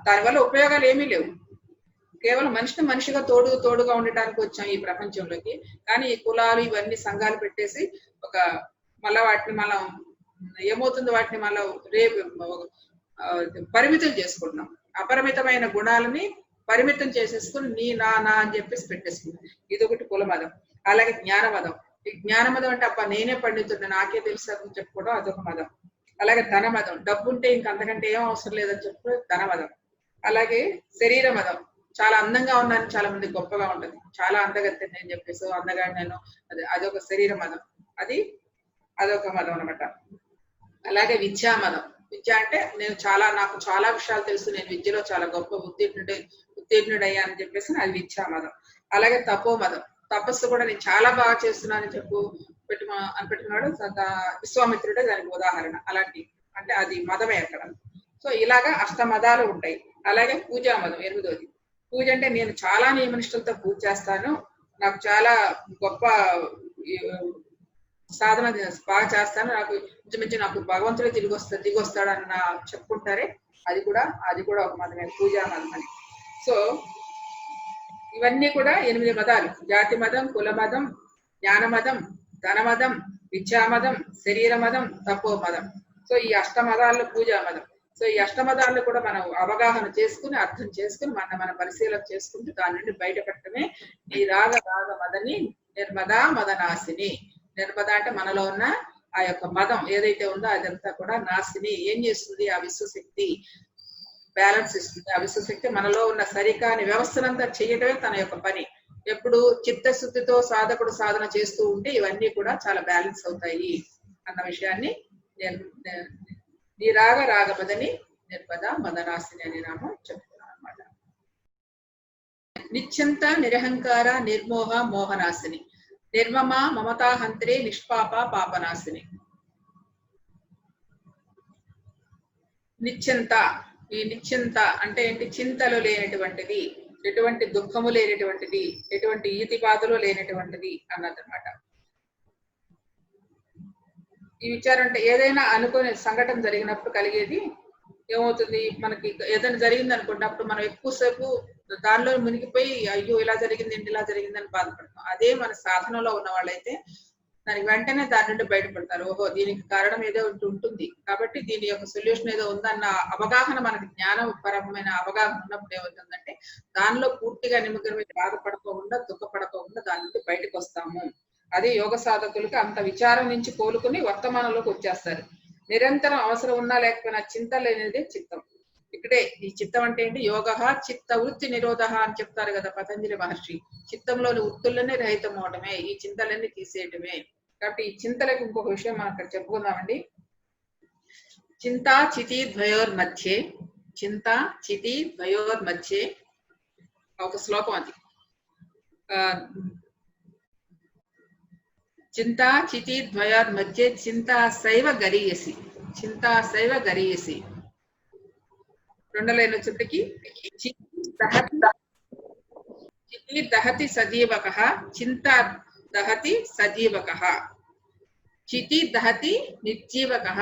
దానివల్ల ఉపయోగాలు ఏమీ లేవు, కేవలం మనిషిని మనిషిగా తోడుగా ఉండటానికి వచ్చాం ఈ ప్రపంచంలోకి. కానీ ఈ కులాలు ఇవన్నీ సంఘాలు పెట్టేసి మళ్ళా వాటిని మనం ఏమవుతుంది, వాటిని మళ్ళీ పరిమితం చేసుకుంటున్నాం. అపరిమితమైన గుణాలని పరిమితం చేసేసుకుని నీ నా అని చెప్పేసి పెట్టేసుకున్నాం. ఇది ఒకటి కుల మదం. అలాగే జ్ఞాన మదం. ఈ జ్ఞాన మదం అంటే అబ్బా నేనే పండితుడిని, నాకే తెలుసు అని చెప్పుకోవడం, అదొక మదం. అలాగే ధన మదం. డబ్బు ఉంటే ఇంక అంతకంటే ఏం అవసరం లేదని చెప్పి ధన మదం. అలాగే శరీర మదం. చాలా అందంగా ఉన్నాను, చాలా మంది గొప్పగా ఉంటుంది, చాలా అందగత్తెని అని చెప్పేసి అందగా నేను, అదొక శరీర మదం, అదొక మదం అనమాట. అలాగే విద్యా మదం. విద్య అంటే నాకు చాలా విషయాలు తెలుసు, నేను విద్యలో చాలా గొప్ప ఉత్తీర్ణుడయ్యా అని చెప్పేసి అది విద్యా మదం. అలాగే తపో మదం. తపస్సు కూడా నేను చాలా బాగా చేస్తున్నానని పెట్టుకున్నాడు విశ్వామిత్రుడే దానికి ఉదాహరణ. అలాంటి అంటే అది మదమే అక్కడ. సో ఇలాగా అష్ట మదాలు ఉంటాయి. అలాగే పూజా మదం 8వది. పూజ అంటే నేను చాలా నియమనిష్టలతో పూజ చేస్తాను, నాకు చాలా గొప్ప సాధన బాగా చేస్తాను, నాకు భగవంతుడే తిరిగి వస్తాడు అన్న చెప్పుకుంటారే, అది కూడా ఒక మదమే, పూజా మదం అని. సో ఇవన్నీ కూడా 8 మదాలు. జాతి మదం, కుల మదం, జ్ఞాన మదం, ధన మదం, విద్యా మదం, శరీర మదం, తపో మదం. సో ఈ అష్ట మదాల్లో పూజా మదం. సో ఈ అష్టమదాలను కూడా మనం అవగాహన చేసుకుని, అర్థం చేసుకుని, మన పరిశీలన చేసుకుంటూ దాని నుండి బయటపడటమే ఈ రాగ రాగ మదని నిర్మదా మదనాశిని. నిర్మద అంటే మనలో ఉన్న ఆ యొక్క మదం ఏదైతే ఉందో అదంతా కూడా నాశిని. ఏం చేస్తుంది? ఆ విశ్వశక్తి బ్యాలెన్స్ ఇస్తుంది. ఆ విశ్వశక్తి మనలో ఉన్న సరికాని వ్యవస్థనంతా చేయడమే తన యొక్క పని. ఎప్పుడు చిత్తశుద్ధితో సాధకుడు సాధన చేస్తూ ఉంటే ఇవన్నీ కూడా చాలా బ్యాలెన్స్ అవుతాయి అన్న విషయాన్ని ఈ రాగ రాగమదని నిర్మద మదనాశిని అని నామం చెప్తున్నాను అనమాట. నిశ్చింత నిరహంకార నిర్మోహ మోహనాశిని. నిర్మమ మమతాహంత్రే నిష్పాప పాపనాశిని. నిశ్చింత. ఈ నిశ్చింత అంటే ఏంటి? చింతలు లేనటువంటిది, ఎటువంటి దుఃఖము లేనటువంటిది, ఎటువంటి ఈతిపాదులు లేనటువంటిది అన్నదన్నమాట. ఈ విచారం అంటే ఏదైనా అనుకునే సంఘటన జరిగినప్పుడు కలిగేది ఏమవుతుంది, మనకి ఏదైనా జరిగింది అనుకున్నప్పుడు మనం ఎక్కువసేపు దానిలో మునిగిపోయి అయ్యో ఇలా జరిగింది ఇలా జరిగిందని బాధపడతాం. అదే మన సాధనలో ఉన్న వాళ్ళైతే దానికి వెంటనే దాని నుండి బయటపడతారు. ఓహో, దీనికి కారణం ఏదో ఒకటి ఉంటుంది, కాబట్టి దీని యొక్క సొల్యూషన్ ఏదో ఉందన్న అవగాహన, మనకి జ్ఞానపరమైన అవగాహన ఉన్నప్పుడు ఏమవుతుందంటే దానిలో పూర్తిగా నిమగ్నమై బాధపడకోకుండా దుఃఖపడకోకుండా దాని నుండి బయటకు వస్తాము. అదే యోగ సాధకులకు అంత విచారం నుంచి కోలుకుని వర్తమానంలోకి వచ్చేస్తారు. నిరంతరం అవసరం ఉన్నా లేకపోయినా చింత లేనిదే చిత్తం. ఇక్కడే ఈ చిత్తం అంటే ఏంటి? యోగ చిత్త వృత్తి నిరోధ అని చెప్తారు కదా పతంజలి మహర్షి. చిత్తంలోని వృత్తులన్నీ రహితం అవడమే, ఈ చింతలన్నీ తీసేయటమే. కాబట్టి ఈ చింతలకు ఇంకొక విషయం మనం అక్కడ చెప్పుకుందామండి. చింతా చితి ద్వయోర్ మధ్యే, చింతా చితి ద్వయోర్ మధ్యే ఒక శ్లోకం అది. చింతా చితి ద్వయోర్ మధ్యే చింతా సైవ గరీయసి, చింతా సైవ గరీయసి. రెండో లైన్ వచ్చేప్పటికి చితి దహతి సజీవకః, చింతా దహతి సజీవకః. చితి దహతి నిర్జీవకః,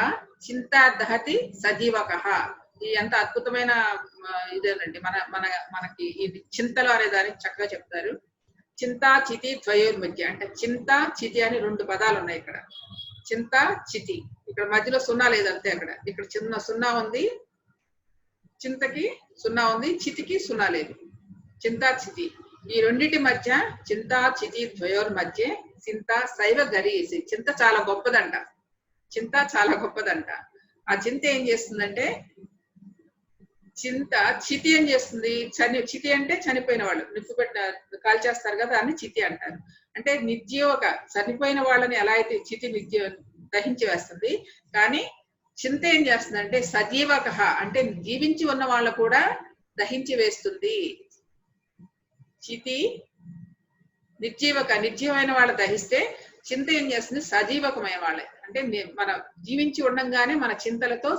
చింతా దహతి సజీవకః. ఈ ఎంత అద్భుతమైన ఇదేనండి. మనకి ఇది చింతలు అనే దానికి చక్కగా చెప్తారు. చింతా చితి ద్వయోర్ మధ్య అంటే చింత చితి అని రెండు పదాలు ఉన్నాయి ఇక్కడ. చింత చితి, ఇక్కడ మధ్యలో సున్నా లేదు అంతే. అక్కడ ఇక్కడ చిన్న సున్నా ఉంది, చింతకి సున్నా ఉంది, చితికి సున్నా లేదు. చింతా చితి, ఈ రెండింటి మధ్య చింతా చితి ద్వయోర్ మధ్య చింత శైవ గరీసి. చింత చాలా గొప్పదంట, చింత చాలా గొప్పదంట. ఆ చింత ఏం చేస్తుందంటే, చింత చితి ఏం చేస్తుంది? చితి అంటే చనిపోయిన వాళ్ళు, నిప్పు కాల్చేస్తారు కదా, దాన్ని చితి అంటారు. అంటే నిర్జీవక, చనిపోయిన వాళ్ళని ఎలా అయితే చితి దహించి వేస్తుంది, కానీ చింత ఏం చేస్తుందంటే సజీవక అంటే జీవించి ఉన్న వాళ్ళు కూడా దహించి వేస్తుంది. చితి నిర్జీవక, నిర్జీవమైన వాళ్ళు దహిస్తే, చింత ఏం చేస్తుంది? సజీవకమైన వాళ్ళే అంటే మన జీవించి ఉండంగానే మన చింతలతో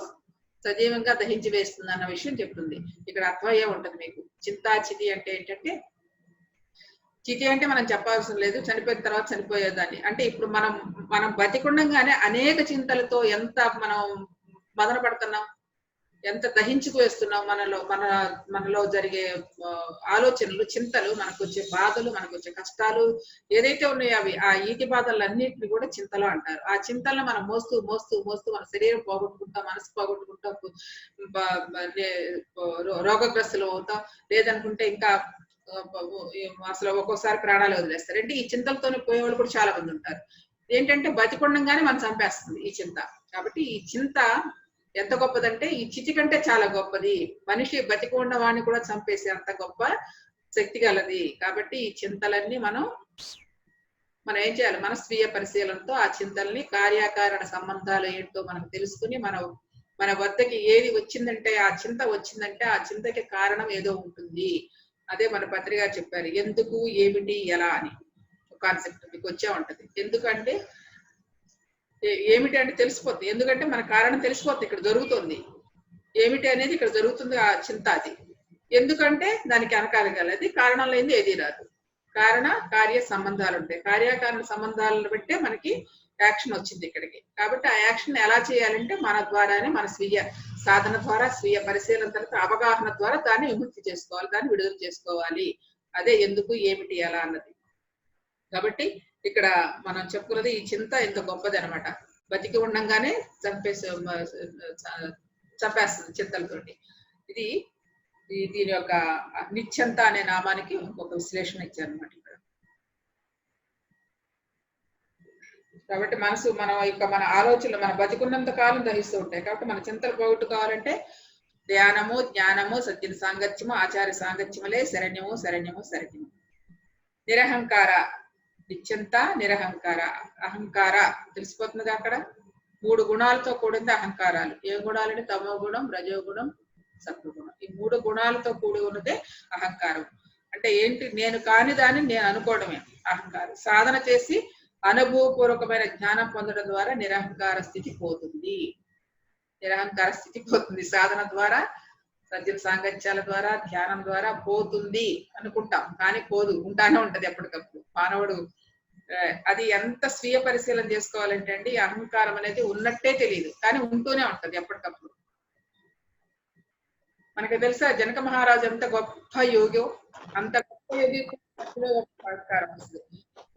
సజీవంగా దహించి వేస్తుంది అన్న విషయం చెప్తుంది. ఇక్కడ అర్థమయ్యే ఉంటుంది మీకు. చింతా చితి అంటే ఏంటంటే, చితి అంటే మనం చెప్పాల్సిన లేదు, చనిపోయిన తర్వాత చనిపోయేదాన్ని. అంటే ఇప్పుడు మనం బతికుండంగానే అనేక చింతలతో ఎంత మనం మదన పడుతున్నాం, ఎంత దహించుకు వేస్తున్నాం. మనలో జరిగే ఆలోచనలు, చింతలు, మనకు వచ్చే బాధలు, మనకు వచ్చే కష్టాలు ఏదైతే ఉన్నాయో అవి, ఆ ఈతి బాధలన్నింటినీ కూడా చింతలు అంటారు. ఆ చింతలను మనం మోస్తూ మోస్తూ మోస్తూ మన శరీరం పోగొట్టుకుంటాం, మనసు పోగొట్టుకుంటాం, రోగగ్రస్తులు అవుతాం. లేదనుకుంటే ఇంకా అసలు ఒక్కోసారి ప్రాణాలు వదిలేస్తారు. అంటే ఈ చింతలతోనే పోయేవాళ్ళు కూడా చాలా మంది ఉంటారు. ఏంటంటే బతికుండంగానే మనం చంపేస్తుంది ఈ చింత. కాబట్టి ఈ చింత ఎంత గొప్పదంటే ఈ చితి కంటే చాలా గొప్పది. మనిషి బతికి ఉన్న వాడిని కూడా చంపేసే అంత గొప్ప శక్తి గలది. కాబట్టి ఈ చింతలన్నీ మనం ఏం చేయాలి? మన స్వీయ పరిశీలనతో ఆ చింతల్ని, కార్యకారణ సంబంధాలు ఏంటో మనం తెలుసుకుని మన వద్దకి ఏది వచ్చిందంటే, ఆ చింత వచ్చిందంటే ఆ చింతకి కారణం ఏదో ఉంటుంది. అదే మన పత్రిక చెప్పారు, ఎందుకు, ఏమిటి, ఎలా అని కాన్సెప్ట్ మీకు వచ్చే ఉంటది. ఎందుకంటే ఏమిటి అంటే తెలిసిపోతుంది, ఎందుకంటే మన కారణం తెలిసిపోతుంది, ఇక్కడ జరుగుతుంది. ఏమిటి అనేది ఇక్కడ జరుగుతుంది, ఆ చింత అది. ఎందుకంటే దానికి వెనకాలగలది, కారణం లేనిది ఏది రాదు. కారణ కార్య సంబంధాలు ఉంటాయి. కార్యకారణ సంబంధాలను బట్టే మనకి యాక్షన్ వచ్చింది ఇక్కడికి. కాబట్టి ఆ యాక్షన్ ఎలా చేయాలంటే మన ద్వారానే, మన స్వీయ సాధన ద్వారా, స్వీయ పరిశీలన తర్వాత అవగాహన ద్వారా దాన్ని విముక్తి చేసుకోవాలి, దాన్ని విడుదల చేసుకోవాలి. అదే ఎందుకు, ఏమిటి, ఎలా అన్నది. కాబట్టి ఇక్కడ మనం చెప్పుకున్నది ఈ చింత ఎంత గొప్పది అనమాట. బతికి ఉండంగానే చంపేస్తుంది చింతలతోటి. ఇది దీని యొక్క నిశ్చంత అనే నామానికి ఇంకొక విశ్లేషణ ఇచ్చారనమాట ఇక్కడ. కాబట్టి మన ఆలోచనలు మన బతికున్నంత కాలం దహిస్తూ ఉంటాయి. కాబట్టి మన చింతలు పోగొట్టుకోవాలంటే ధ్యానము, జ్ఞానము, సత్యం సాంగత్యము, ఆచార్య సాంగత్యములే శరణ్యము శరణ్యము శరణ్యము. నిరహంకార, నిశ్చంత నిరహంకార. అహంకార తెలిసిపోతుంది అక్కడ. 3 గుణాలతో కూడింది అహంకారాలు. ఏ గుణాలంటే తమో గుణం, రజోగుణం, సత్వగుణం. ఈ 3 గుణాలతో కూడి ఉన్నదే అహంకారం. అంటే ఏంటి? నేను కాని దాన్ని నేను అనుకోవడమే అహంకారం. సాధన చేసి అనుభవపూర్వకమైన జ్ఞానం పొందడం ద్వారా నిరహంకార స్థితి పోతుంది. నిరహంకార స్థితి పోతుంది సాధన ద్వారా, సజ్జన సాంగత్యాల ద్వారా, ధ్యానం ద్వారా పోతుంది అనుకుంటాం, కానీ పోదు, ఉంటానే ఉంటది ఎప్పటికప్పుడు. మానవుడు అది ఎంత స్వీయ పరిశీలన చేసుకోవాలంటే అండి, అహంకారం అనేది ఉన్నట్టే తెలియదు, కానీ ఉంటూనే ఉంటది ఎప్పటికప్పుడు. మనకి తెలుసా జనక మహారాజు అంత గొప్ప యోగి, అంత గొప్ప యోగి అహంకారం వస్తుంది.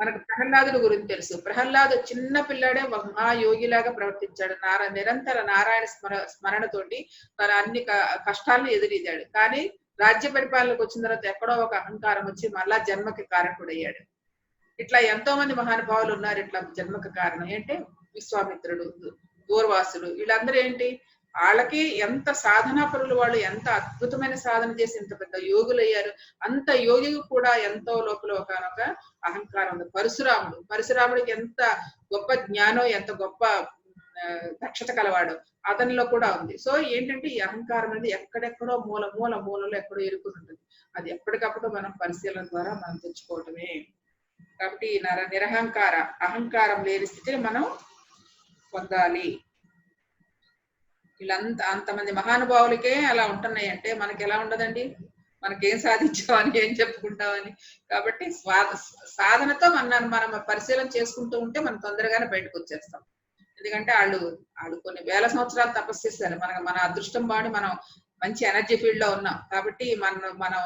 మనకు ప్రహ్లాదుడి గురించి తెలుసు. ప్రహ్లాదు చిన్న పిల్లాడే ఒక మహాయోగిలాగా ప్రవర్తించాడు. నిరంతర నారాయణ స్మరణతోటి తన అన్ని కష్టాలను ఎదురీదాడు. కానీ రాజ్య పరిపాలనకు వచ్చిన తర్వాత ఎక్కడో ఒక అహంకారం వచ్చి మళ్ళా జన్మకి కారకుడయ్యాడు. ఇట్లా ఎంతో మంది మహానుభావులు ఉన్నారు ఇట్లా జన్మకు కారణం. ఏంటి విశ్వామిత్రుడు, దూర్వాసుడు, వీళ్ళందరూ ఏంటి వాళ్ళకి ఎంత సాధనా పరులు, వాళ్ళు ఎంత అద్భుతమైన సాధన చేసి ఇంత పెద్ద యోగులు అయ్యారు. అంత యోగి కూడా ఎంతో లోపల ఒకనొక అహంకారం ఉంది. పరశురాముడికి ఎంత గొప్ప జ్ఞానం, ఎంత గొప్ప దక్షత కలవాడు అతనిలో కూడా ఉంది. సో ఏంటంటే ఈ అహంకారం అనేది ఎక్కడెక్కడో మూలలో ఎక్కడో ఇరుకుని ఉంటుంది. అది ఎప్పటికప్పుడు మనం పరిశీలన ద్వారా మనం తెచ్చుకోవటమే. కాబట్టి నిరహంకార, అహంకారం లేని స్థితిని మనం పొందాలి. వీళ్ళంతా అంతమంది మహానుభావులకే అలా ఉంటున్నాయి అంటే మనకి ఎలా ఉండదండి? మనకేం సాధించామని, ఏం చెప్పుకుంటామని. కాబట్టి సాధనతో మనం పరిశీలన చేసుకుంటూ ఉంటే మనం తొందరగానే బయటకు వచ్చేస్తాం. ఎందుకంటే వాళ్ళు కొన్ని వేల సంవత్సరాలు తపస్సు చేశారు. మన అదృష్టం బాడి మనం మంచి ఎనర్జీ ఫీల్డ్ లో ఉన్నాం. కాబట్టి మనం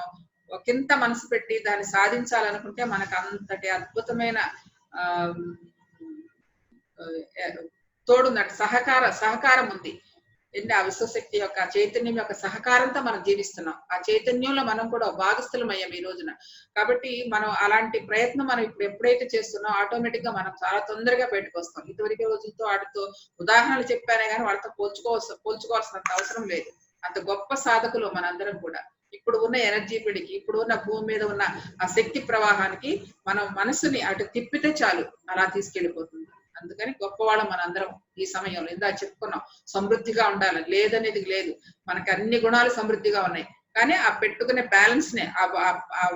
ఒకంత మనసు పెట్టి దాన్ని సాధించాలనుకుంటే మనకు అంతటి అద్భుతమైన తోడున్నట్టు సహకారం ఉంది. ఆ విశ్వశక్తి యొక్క చైతన్యం యొక్క సహకారంతో మనం జీవిస్తున్నాం. ఆ చైతన్యంలో మనం కూడా భాగస్థులం అయ్యాం ఈ రోజున. కాబట్టి మనం అలాంటి ప్రయత్నం మనం ఇప్పుడు ఎప్పుడైతే చేస్తున్నాం ఆటోమేటిక్ గా మనం చాలా తొందరగా బయటకు వస్తాం. ఇదివరకే రోజులతో వాటితో ఉదాహరణలు చెప్పానే కానీ వాళ్ళతో పోల్చుకోవాల్సినంత అవసరం లేదు. అంత గొప్ప సాధకులు మనందరం కూడా. ఇప్పుడు ఉన్న ఎనర్జీ పిడికి, ఇప్పుడు ఉన్న భూమి మీద ఉన్న ఆ శక్తి ప్రవాహానికి మనం మనసుని అటు తిప్పితే చాలు అలా తీసుకెళ్లిపోతుంది. అందుకని గొప్పవాళ్ళం మనందరం ఈ సమయంలో. ఇందా చెప్పుకున్నాం సమృద్ధిగా ఉండాలి, లేదనేది లేదు. మనకి అన్ని గుణాలు సమృద్ధిగా ఉన్నాయి. కానీ ఆ పెట్టుకునే బ్యాలెన్స్ నే, ఆ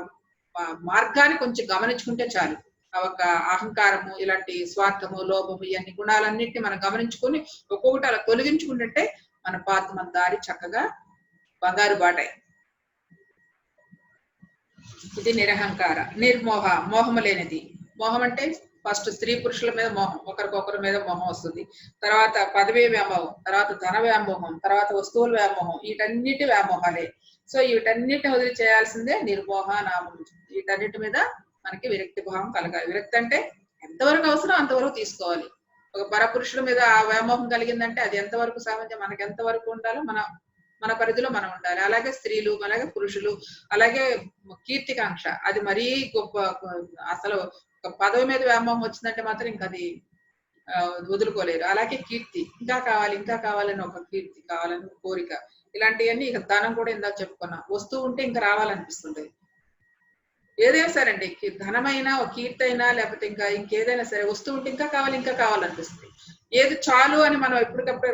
మార్గాన్ని కొంచెం గమనించుకుంటే చాలు. ఒక అహంకారము, ఇలాంటి స్వార్థము, లోభము, ఇవన్నీ గుణాలన్నింటినీ మనం గమనించుకొని ఒక్కొక్కటి అలా తొలగించుకుంటుంటే మన దారి చక్కగా బంగారు బాటాయి. ఇది నిరహంకార. నిర్మోహ, మోహము లేనిది. మోహం అంటే ఫస్ట్ స్త్రీ పురుషుల మీద మోహం, ఒకరికొకరి మీద మోహం వస్తుంది. తర్వాత పదవీ వ్యామోహం, తర్వాత ధన వ్యామోహం, తర్వాత వస్తువుల వ్యామోహం. వీటన్నిటి వ్యామోహాలే. సో వీటన్నిటిని వదిలి చేయాల్సిందే నిర్మోహ నామం. వీటన్నిటి మీద మనకి విరక్తి భావం కలగాలి. విరక్తి అంటే ఎంతవరకు అవసరం అంతవరకు తీసుకోవాలి. ఒక పరపురుషుల మీద ఆ వ్యామోహం కలిగిందంటే అది ఎంతవరకు సహజం, మనకి ఎంతవరకు ఉండాలో మన పరిధిలో మనం ఉండాలి. అలాగే స్త్రీలు, అలాగే పురుషులు, అలాగే కీర్తికాంక్ష, అది మరీ గొప్ప. అసలు ఒక పదవి మీద వ్యామోహం వచ్చిందంటే మాత్రం ఇంకా అది వదులుకోలేరు. అలాగే కీర్తి, ఇంకా కావాలని ఒక కీర్తి కావాలని కోరిక, ఇలాంటివన్నీ. ఇక ధనం కూడా ఇందాక చెప్పుకున్నాం. వస్తువు ఉంటే ఇంకా రావాలనిపిస్తుంది. ఏదైనా సరే అండి, ధనమైనా, కీర్తి అయినా, లేకపోతే ఇంకేదైనా సరే వస్తువు ఉంటే ఇంకా కావాలనిపిస్తుంది. ఏది చాలు అని మనం ఎప్పటికప్పుడు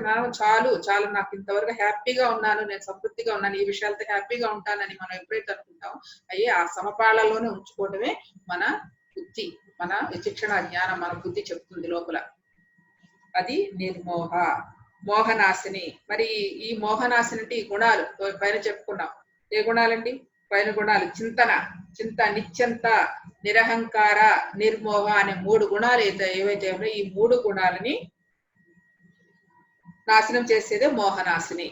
చాలు నాకు ఇంతవరకు హ్యాపీగా ఉన్నాను, నేను సమృద్ధిగా ఉన్నాను, ఈ విషయాలతో హ్యాపీగా ఉంటానని మనం ఎప్పుడైతే అనుకుంటాం అయ్యి ఆ సమపాళలోనే ఉంచుకోవడమే మన బుద్ధి, మన విచక్షణ జ్ఞానం, మన బుద్ధి చెప్తుంది లోపల. అది నిర్మోహ. మోహనాశిని. మరి ఈ మోహనాశిని అంటే ఈ గుణాలు పైన చెప్పుకున్నాం. ఏ గుణాలండి? పైన గుణాలు చింత, నిశ్చంత, నిరహంకార, నిర్మోహ అనే 3 గుణాలు ఏవైతే ఉన్నాయో ఈ 3 గుణాలని నాశనం చేసేదే మోహనాశిని.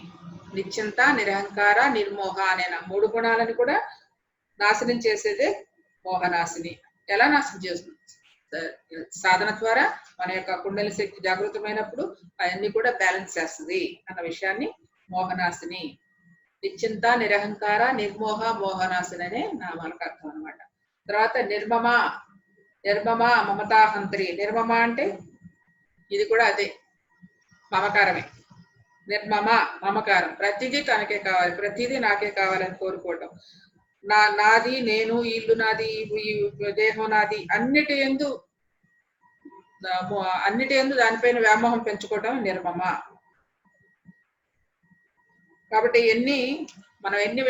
నిశ్చింత, నిరహంకార, నిర్మోహ అనే 3 గుణాలను కూడా నాశనం చేసేదే మోహనాశిని. ఎలా నాశనం చేస్తుంది? సాధన ద్వారా మన యొక్క కుండలి శక్తి జాగృతమైనప్పుడు అవన్నీ కూడా బ్యాలెన్స్ చేస్తుంది అన్న విషయాన్ని మోహనాశిని. నిశ్చింత, నిరహంకార, నిర్మోహ, మోహనాశిని అనే నామాలకు అర్థం అనమాట. తర్వాత నిర్మమ, మమతాహంత్రి. నిర్మమ అంటే ఇది కూడా అదే, మమకారమే. నిర్మమ, మమకారం. ప్రతిదీ తనకే కావాలి, ప్రతిదీ నాకే కావాలని కోరుకోవటం. నాది, నేను, ఇల్లు నాది, ఈ దేహం నాది, అన్నిటి ఎందు దానిపైన వ్యామోహం పెంచుకోవటం నిర్మమ. కాబట్టి మనం ఎన్ని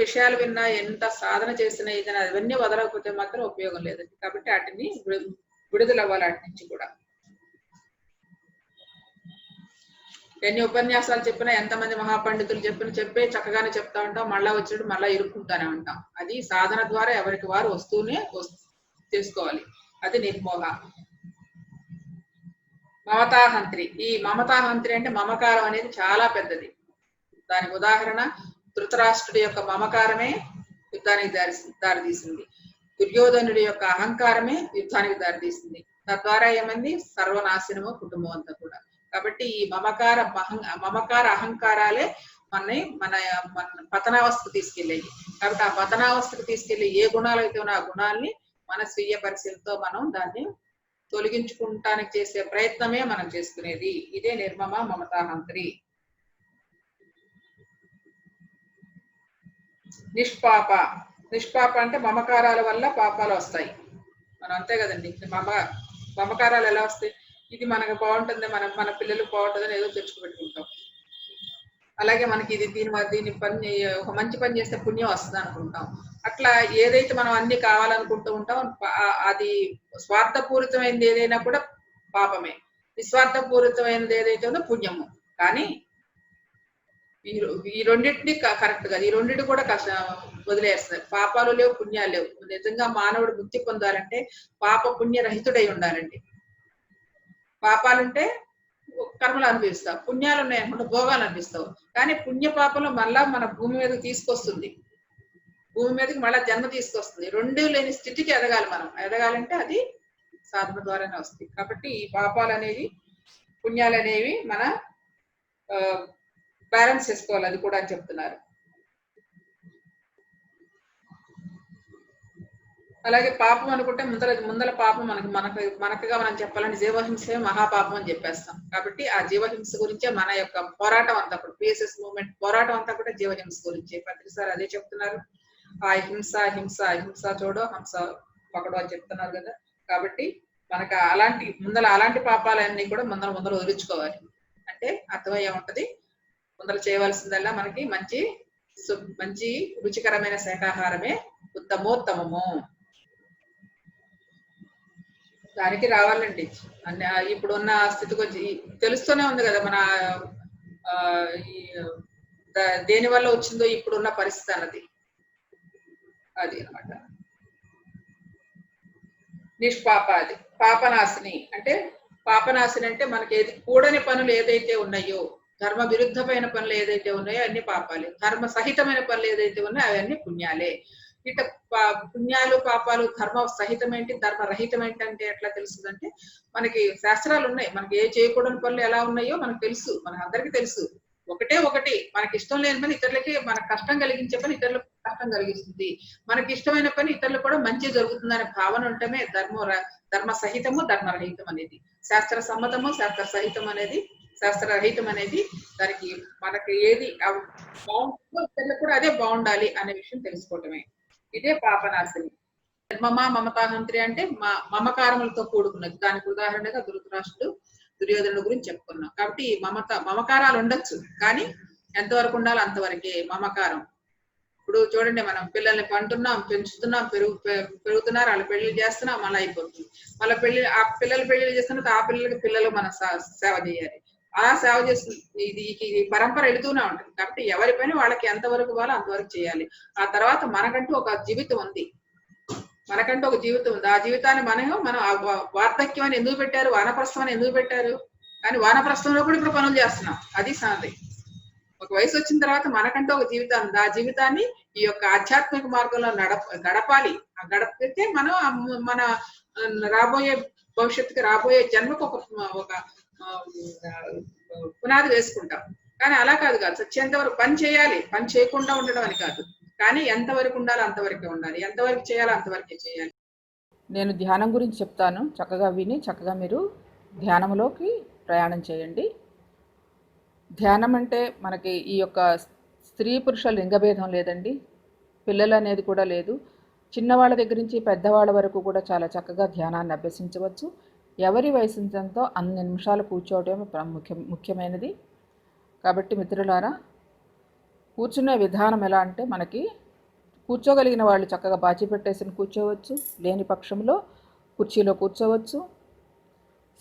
విషయాలు విన్నా, ఎంత సాధన చేసినా, ఏదైనా అవన్నీ వదలకపోతే మాత్రం ఉపయోగం లేదండి. కాబట్టి వాటిని విడుదలవ్వాలి వాటి నుంచి కూడా. ఎన్ని ఉపన్యాసాలు చెప్పినా, ఎంతమంది మహాపండితులు చెప్పే చక్కగానే చెప్తా ఉంటాం, మళ్ళా వచ్చినట్టు మళ్ళా ఇరుక్కుంటానే ఉంటాం. అది సాధన ద్వారా ఎవరికి వారు వస్తూనే తెలుసుకోవాలి. అది నిర్మోహ. మమతాహంత్రి. ఈ మమతాహంత్రి అంటే మమకారం అనేది చాలా పెద్దది. దానికి ఉదాహరణ ధృతరాష్ట్రుడి యొక్క మమకారమే యుద్ధానికి దారితీసింది. దుర్యోధనుడి యొక్క అహంకారమే యుద్ధానికి దారితీస్తుంది. తద్వారా ఏమైంది? సర్వనాశనము కుటుంబం అంతా కూడా. కాబట్టి ఈ మమకార అహంకారాలే మన మన పతనావస్థకు తీసుకెళ్ళాయి. కాబట్టి ఆ పతనావస్థకు తీసుకెళ్లి ఏ గుణాలు అయితే ఉన్నా ఆ గుణాల్ని మన స్వీయ పరిశీలనతో మనం దాన్ని తొలగించుకుంటానికి చేసే ప్రయత్నమే మనం చేసుకునేది. ఇదే నిర్మమ మమతాహంత్రి. నిష్పాప. నిష్పాప అంటే మమకారాల వల్ల పాపాలు వస్తాయి. మనం అంతే కదండి. మమకారాలు ఎలా వస్తాయి? ఇది మనకు బాగుంటుంది, మన పిల్లలకు బాగుంటుందని ఏదో తెచ్చుకుపెట్టుకుంటాం. అలాగే మనకి దీని పని ఒక మంచి పని చేస్తే పుణ్యం వస్తుంది అనుకుంటాం. అట్లా ఏదైతే మనం అన్ని కావాలనుకుంటూ ఉంటాం అది స్వార్థపూరితమైనది ఏదైనా కూడా పాపమే, నిస్వార్థపూరితమైనది ఏదైతే ఉందో పుణ్యము. కానీ ఈ రెండింటిని కరెక్ట్ గా, ఈ రెండింటి కూడా వదిలేస్తారు. పాపాలు లేవు, పుణ్యాలు లేవు. నిజంగా మానవుడు ముక్తి పొందాలంటే పాప పుణ్య రహితుడై ఉండాలండి. పాపాలుంటే కర్మలు అనిపిస్తావు, పుణ్యాలు ఉన్నాయనుకుంటే భోగాలు అనిపిస్తావు. కానీ పుణ్య పాపలు మళ్ళా మన భూమి మీదకి తీసుకొస్తుంది, భూమి మీదకి మళ్ళా జన్మ తీసుకొస్తుంది. రెండు లేని స్థితికి ఎదగాలి. మనం ఎదగాలంటే అది సాధన ద్వారానే వస్తుంది. కాబట్టి ఈ పాపాలు అనేవి పుణ్యాలు అనేవి మన బ్యాలెన్స్ చేసుకోవాలి, అది కూడా అని చెప్తున్నారు. అలాగే పాపం అనుకుంటే ముందల పాపం మనకుగా మనం చెప్పాలంటే జీవహింసే మహాపాపం అని చెప్పేస్తాం. కాబట్టి ఆ జీవహింస గురించే మన యొక్క పోరాటం అంతా కూడా, పిఎస్ఎస్ మూవ్మెంట్ పోరాటం అంతా కూడా జీవహింస గురించి. ప్రతిసారి అదే చెప్తున్నారు. ఆ హింస హింస హింస చూడో హంస పకడో అని చెప్తున్నారు కదా. కాబట్టి మనకు అలాంటి పాపాలన్నీ కూడా ముందర వదిలించుకోవాలి. అంటే అర్థమయ్యే ఉంటది. ముందర చేయవలసిందల్లా మనకి మంచి రుచికరమైన శాకాహారమే ఉత్తమోత్తమము. దానికి రావాలండి. ఇప్పుడున్న స్థితికి వచ్చి తెలుస్తూనే ఉంది కదా మన దేని వల్ల వచ్చిందో ఇప్పుడున్న పరిస్థితి అన్నది. అది అనమాట. నిష్పాప, అది పాపనాశిని. అంటే పాపనాశిని అంటే మనకి కూడని పనులు ఏదైతే ఉన్నాయో, ధర్మ విరుద్ధమైన పనులు ఏదైతే ఉన్నాయో అన్ని పాపాలే. ధర్మ సహితమైన పనులు ఏదైతే ఉన్నాయో అవన్నీ పుణ్యాలే. ఇట పుణ్యాలు పాపాలు ధర్మ సహితమేంటి, ధర్మ రహితమేంటి అంటే ఎట్లా తెలుస్తుందంటే మనకి శాస్త్రాలు ఉన్నాయి. మనకి ఏ చేయకూడని పనులు ఎలా ఉన్నాయో మనకు తెలుసు, మనకు అందరికీ తెలుసు. ఒకటి మనకి ఇష్టం లేని పని ఇతరులకి, మనకు కష్టం కలిగించే పని ఇతరులకు కష్టం కలిగిస్తుంది. మనకి ఇష్టమైన పని ఇతరులకు కూడా మంచి జరుగుతుందనే భావన ఉండటమే ధర్మ సహితము ధర్మరహితం అనేది. శాస్త్ర సమ్మతము శాస్త్ర సహితం అనేది, శాస్త్ర రహితం అనేది దానికి మనకి ఏది బాగుంటుందో ఇతరులకు కూడా అదే బాగుండాలి అనే విషయం తెలుసుకోవటమే. ఇదే పాపనాశిని. నిర్మమ మమతాహంత్రి అంటే మమకారములతో కూడుకున్నది. దానికి ఉదాహరణగా ధృతరాష్ట్రుడు దుర్యోధనుడు గురించి చెప్పుకున్నాం. కాబట్టి మమకారాలు ఉండొచ్చు, కానీ ఎంతవరకు ఉండాలో అంతవరకే మమకారం. ఇప్పుడు చూడండి, మనం పిల్లల్ని పంటున్నాం, పెంచుతున్నాం, పెరుగుతున్నారు, వాళ్ళ పెళ్లి చేస్తున్నాం, మళ్ళీ అయిపోతుంది. మళ్ళీ ఆ పిల్లలు పెళ్లి చేస్తున్నట్టు ఆ పిల్లలు మనం సేవ చేయాలి. అలా సేవ చేస్తుంది. ఇది పరంపర వెళుతూనే ఉంటుంది. కాబట్టి ఎవరి పని వాళ్ళకి ఎంతవరకు ఇవ్వాలో అంతవరకు చేయాలి. ఆ తర్వాత మనకంటూ ఒక జీవితం ఉంది. ఆ జీవితాన్ని మనం వార్ధక్యం అని ఎందుకు పెట్టారు, వానప్రస్థం అని ఎందుకు పెట్టారు? కానీ వానప్రస్థంలో కూడా ఇప్పుడు పనులు చేస్తున్నాం. అది సంగతి. ఒక వయసు వచ్చిన తర్వాత మనకంటూ ఒక జీవితం ఉంది. ఆ జీవితాన్ని ఈ యొక్క ఆధ్యాత్మిక మార్గంలో గడపాలి. ఆ గడిపితే మనం మన రాబోయే భవిష్యత్తుకి, రాబోయే జన్మకు ఒక పునాది వేసుకుంటాం. కానీ అలా కాదు సత్యంత వరకు పని చేయాలి, పని చేయకుండా ఉండడం అని కాదు. కానీ ఎంతవరకు ఉండాలో అంతవరకే ఉండాలి, ఎంతవరకు చేయాలో అంతవరకే చేయాలి. నేను ధ్యానం గురించి చెప్తాను, చక్కగా విని చక్కగా మీరు ధ్యానంలోకి ప్రయాణం చేయండి. ధ్యానం అంటే మనకి ఈ యొక్క స్త్రీ పురుష లింగభేదం లేదండి, పిల్లలు అనేది కూడా లేదు. చిన్నవాళ్ళ దగ్గర నుంచి పెద్దవాళ్ళ వరకు కూడా చాలా చక్కగా ధ్యానాన్ని అభ్యసించవచ్చు. ఎవరి వయసుతో అన్ని నిమిషాలు కూర్చోవడమే ముఖ్యమైనది. కాబట్టి మిత్రులారా, కూర్చునే విధానం ఎలా అంటే మనకి కూర్చోగలిగిన వాళ్ళు చక్కగా బాచి పెట్టేసి కూర్చోవచ్చు, లేని పక్షంలో కుర్చీలో కూర్చోవచ్చు.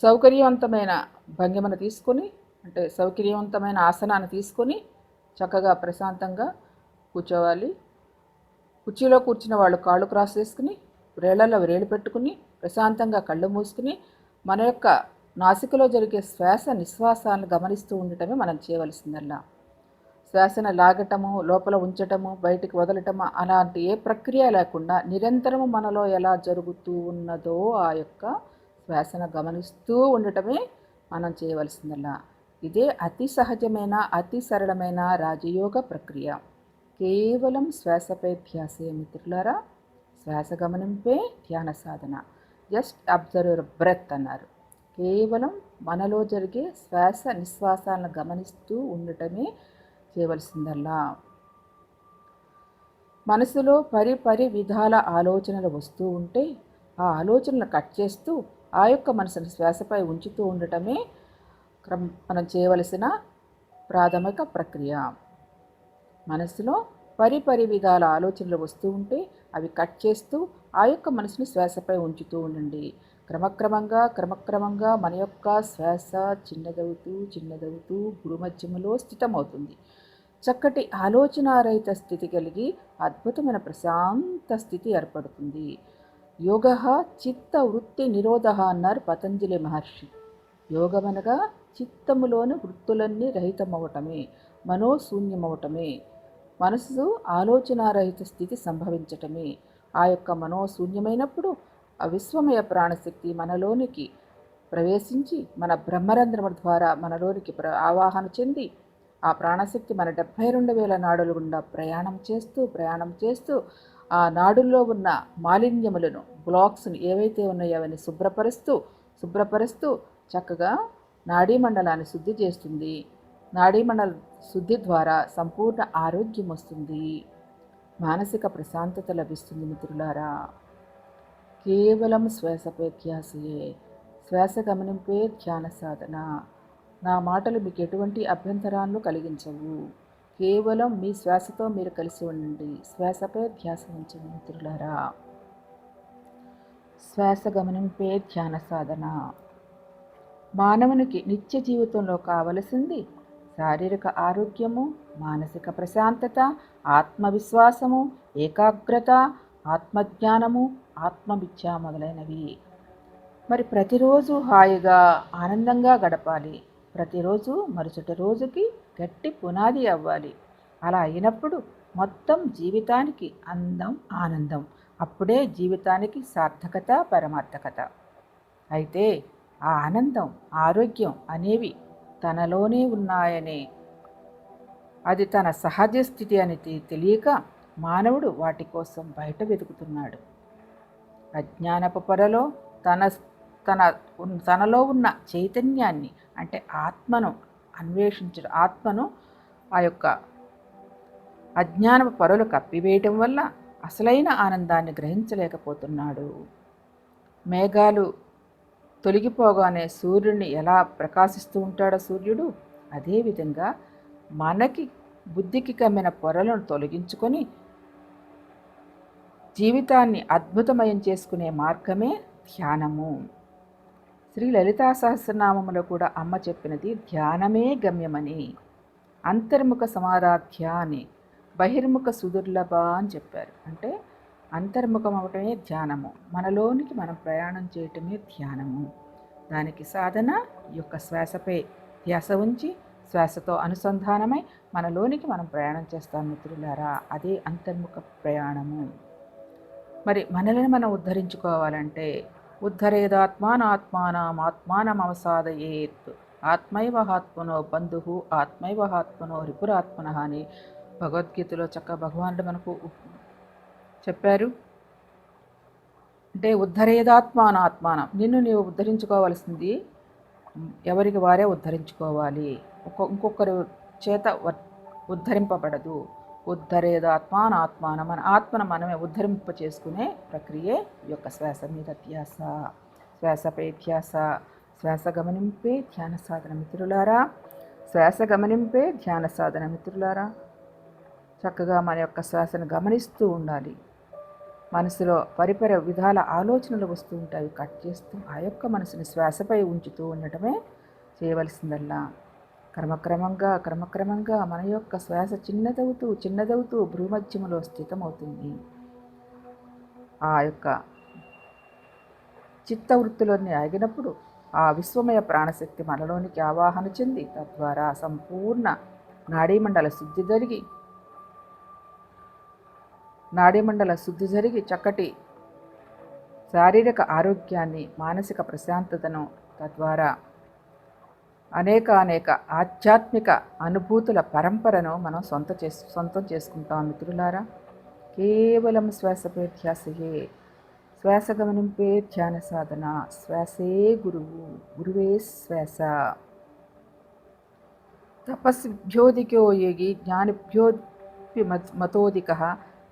సౌకర్యవంతమైన భంగిమను తీసుకొని, అంటే సౌకర్యవంతమైన ఆసనాన్ని తీసుకొని చక్కగా ప్రశాంతంగా కూర్చోవాలి. కుర్చీలో కూర్చున్న వాళ్ళు కాళ్ళు క్రాస్ చేసుకుని, వేళ్లలో వేలు పెట్టుకుని ప్రశాంతంగా కళ్ళు మూసుకుని మన యొక్క నాసికలో జరిగే శ్వాస నిశ్వాసాలను గమనిస్తూ ఉండటమే మనం చేయవలసిందల్లా. శ్వాసను లాగటము, లోపల ఉంచటము, బయటికి వదలటము అలాంటి ఏ ప్రక్రియ లేకుండా నిరంతరము మనలో ఎలా జరుగుతూ ఉన్నదో ఆ యొక్క శ్వాసను గమనిస్తూ ఉండటమే మనం చేయవలసిందల్లా. ఇదే అతి సహజమైన, అతి సరళమైన రాజయోగ ప్రక్రియ. కేవలం శ్వాసపై ధ్యాసే మిత్రులారా. శ్వాస గమనింపే ధ్యాన సాధన. జస్ట్ అబ్జర్వ్ యువర్ బ్రెత్ అన్నారు. కేవలం మనలో జరిగే శ్వాస నిశ్వాసాలను గమనిస్తూ ఉండటమే చేయవలసిందల్లా. మనసులో పరి విధాల ఆలోచనలు వస్తూ ఉంటే ఆ ఆలోచనలు కట్ చేస్తూ ఆ యొక్క మనసును శ్వాసపై ఉంచుతూ ఉండటమే మనం చేయవలసిన ప్రాథమిక ప్రక్రియ. మనసులో పరి విధాల ఆలోచనలు వస్తూ ఉంటే అవి కట్ చేస్తూ ఆ యొక్క మనసుని శ్వాసపై ఉంచుతూ ఉండండి. క్రమక్రమంగా మన యొక్క శ్వాస చిన్నదవుతూ భూమధ్యములో స్థితమవుతుంది. చక్కటి ఆలోచనారహిత స్థితి కలిగి అద్భుతమైన ప్రశాంత స్థితి ఏర్పడుతుంది. యోగ చిత్త వృత్తి నిరోధ అన్నారు పతంజలి మహర్షి. యోగమనగా చిత్తములోని వృత్తులన్నీ రహితమవటమే, మనోశూన్యమవటమే, మనసు ఆలోచనారహిత స్థితి సంభవించటమే. ఆ యొక్క మనోశూన్యమైనప్పుడు ఆ విశ్వమయ ప్రాణశక్తి మనలోనికి ప్రవేశించి మన బ్రహ్మరంధ్రముల ద్వారా మనలోనికి ఆవాహన చెంది ఆ ప్రాణశక్తి మన 72,000 నాడుల గుండా ప్రయాణం చేస్తూ ఆ నాడుల్లో ఉన్న మాలిన్యములను, బ్లాక్స్ని ఏవైతే ఉన్నాయో అవన్నీ శుభ్రపరుస్తూ చక్కగా నాడీమండలాన్ని శుద్ధి చేస్తుంది. నాడీమండల శుద్ధి ద్వారా సంపూర్ణ ఆరోగ్యం వస్తుంది, మానసిక ప్రశాంతత లభిస్తుంది. మిత్రులారా, కేవలం శ్వాసపై ధ్యాసయే, శ్వాస గమనింపే ధ్యాన సాధన. నా మాటలు మీకు ఎటువంటి అభ్యంతరాలను కలిగించవు. కేవలం మీ శ్వాసతో మీరు కలిసి ఉండండి. శ్వాసపై ధ్యాస ఉంచండి మిత్రులారా. శ్వాస గమనింపే ధ్యాన సాధన. మానవునికి నిత్య జీవితంలో కావలసింది శారీరక ఆరోగ్యము, మానసిక ప్రశాంతత, ఆత్మవిశ్వాసము, ఏకాగ్రత, ఆత్మజ్ఞానము, ఆత్మవిద్య మొదలైనవి. మరి ప్రతిరోజు హాయిగా ఆనందంగా గడపాలి. ప్రతిరోజు మరుసటి రోజుకి గట్టి పునాది అవ్వాలి. అలా అయినప్పుడు మొత్తం జీవితానికి అందం, ఆనందం. అప్పుడే జీవితానికి సార్థకత, పరమార్థకత. అయితే ఆ ఆనందం, ఆరోగ్యం అనేవి తనలోనే ఉన్నాయనే, అది తన సహజ స్థితి అని తెలియక మానవుడు వాటి కోసం బయట వెతుకుతున్నాడు. అజ్ఞానపు పొరలో తనలో ఉన్న చైతన్యాన్ని అంటే ఆత్మను అన్వేషించడం, ఆత్మను ఆ యొక్క అజ్ఞానపు పొరలు కప్పివేయటం వల్ల అసలైన ఆనందాన్ని గ్రహించలేకపోతున్నాడు. మేఘాలు తొలగిపోగానే సూర్యుడిని ఎలా ప్రకాశిస్తూ ఉంటాడో సూర్యుడు, అదేవిధంగా మనకి బుద్ధికి కమ్మిన పొరలను తొలగించుకొని జీవితాన్ని అద్భుతమయం చేసుకునే మార్గమే ధ్యానము. శ్రీ లలితా సహస్రనామములో కూడా అమ్మ చెప్పినది ధ్యానమే గమ్యమని. అంతర్ముఖ సమారాధ్య అని, బహిర్ముఖ సుదుర్లభ అని చెప్పారు. అంటే అంతర్ముఖం అవటమే ధ్యానము, మనలోనికి మనం ప్రయాణం చేయటమే ధ్యానము. దానికి సాధన ఈ యొక్క శ్వాసపై ధ్యాస ఉంచి శ్వాసతో అనుసంధానమై మనలోనికి మనం ప్రయాణం చేస్తాం మిత్రులారా. అదే అంతర్ముఖ ప్రయాణము. మరి మనల్ని మనం ఉద్ధరించుకోవాలంటే ఉద్ధరేదాత్మానాత్మానమవసాదయేత్ ఆత్మైవహాత్మనో బంధు ఆత్మైవహాత్మనో రిపురాత్మన అని భగవద్గీతలో చక్కగా భగవానుడు మనకు చెప్పారు. అంటే ఉద్ధరేదాత్మానాత్మానం, నిన్ను నీవు ఉద్ధరించుకోవాల్సింది ఎవరికి వారే ఉద్ధరించుకోవాలి, ఇంకొకరి చేత ఉద్ధరింపబడదు. ఉద్ధరేదాత్మానాత్మానం, మన ఆత్మను మనమే ఉద్ధరింప చేసుకునే ప్రక్రియే ఈ యొక్క శ్వాస మీద ధ్యాస, శ్వాసపై ధ్యాస. శ్వాస గమనింపే ధ్యాన సాధన మిత్రులారా. శ్వాస గమనింపే ధ్యాన సాధన మిత్రులారా. చక్కగా మన యొక్క శ్వాసను గమనిస్తూ ఉండాలి. మనసులో పరిపర విధాల ఆలోచనలు వస్తూ ఉంటాయి, కట్ చేస్తూ ఆ యొక్క మనసుని శ్వాసపై ఉంచుతూ ఉండటమే చేయవలసిందల్లా. క్రమక్రమంగా మన యొక్క శ్వాస చిన్నదవుతూ భూమధ్యములో స్థితమవుతుంది. ఆ యొక్క చిత్తవృత్తిలోని ఆగినప్పుడు ఆ విశ్వమయ ప్రాణశక్తి మనలోనికి ఆవాహన చెంది తద్వారా సంపూర్ణ నాడీమండల శుద్ధి జరిగి చక్కటి శారీరక ఆరోగ్యాన్ని, మానసిక ప్రశాంతతను, తద్వారా అనేక ఆధ్యాత్మిక అనుభూతుల పరంపరను మనం సొంతం చేసుకుంటాం మిత్రులారా. కేవలం శ్వాసపై ధ్యాసయే, శ్వాస గమనింపే ధ్యాన సాధన, శ్వాసే గురువు, గురువే శ్వాస. తపస్భ్యోధికో యోగి జ్ఞానిభ్యోపి మతోధికః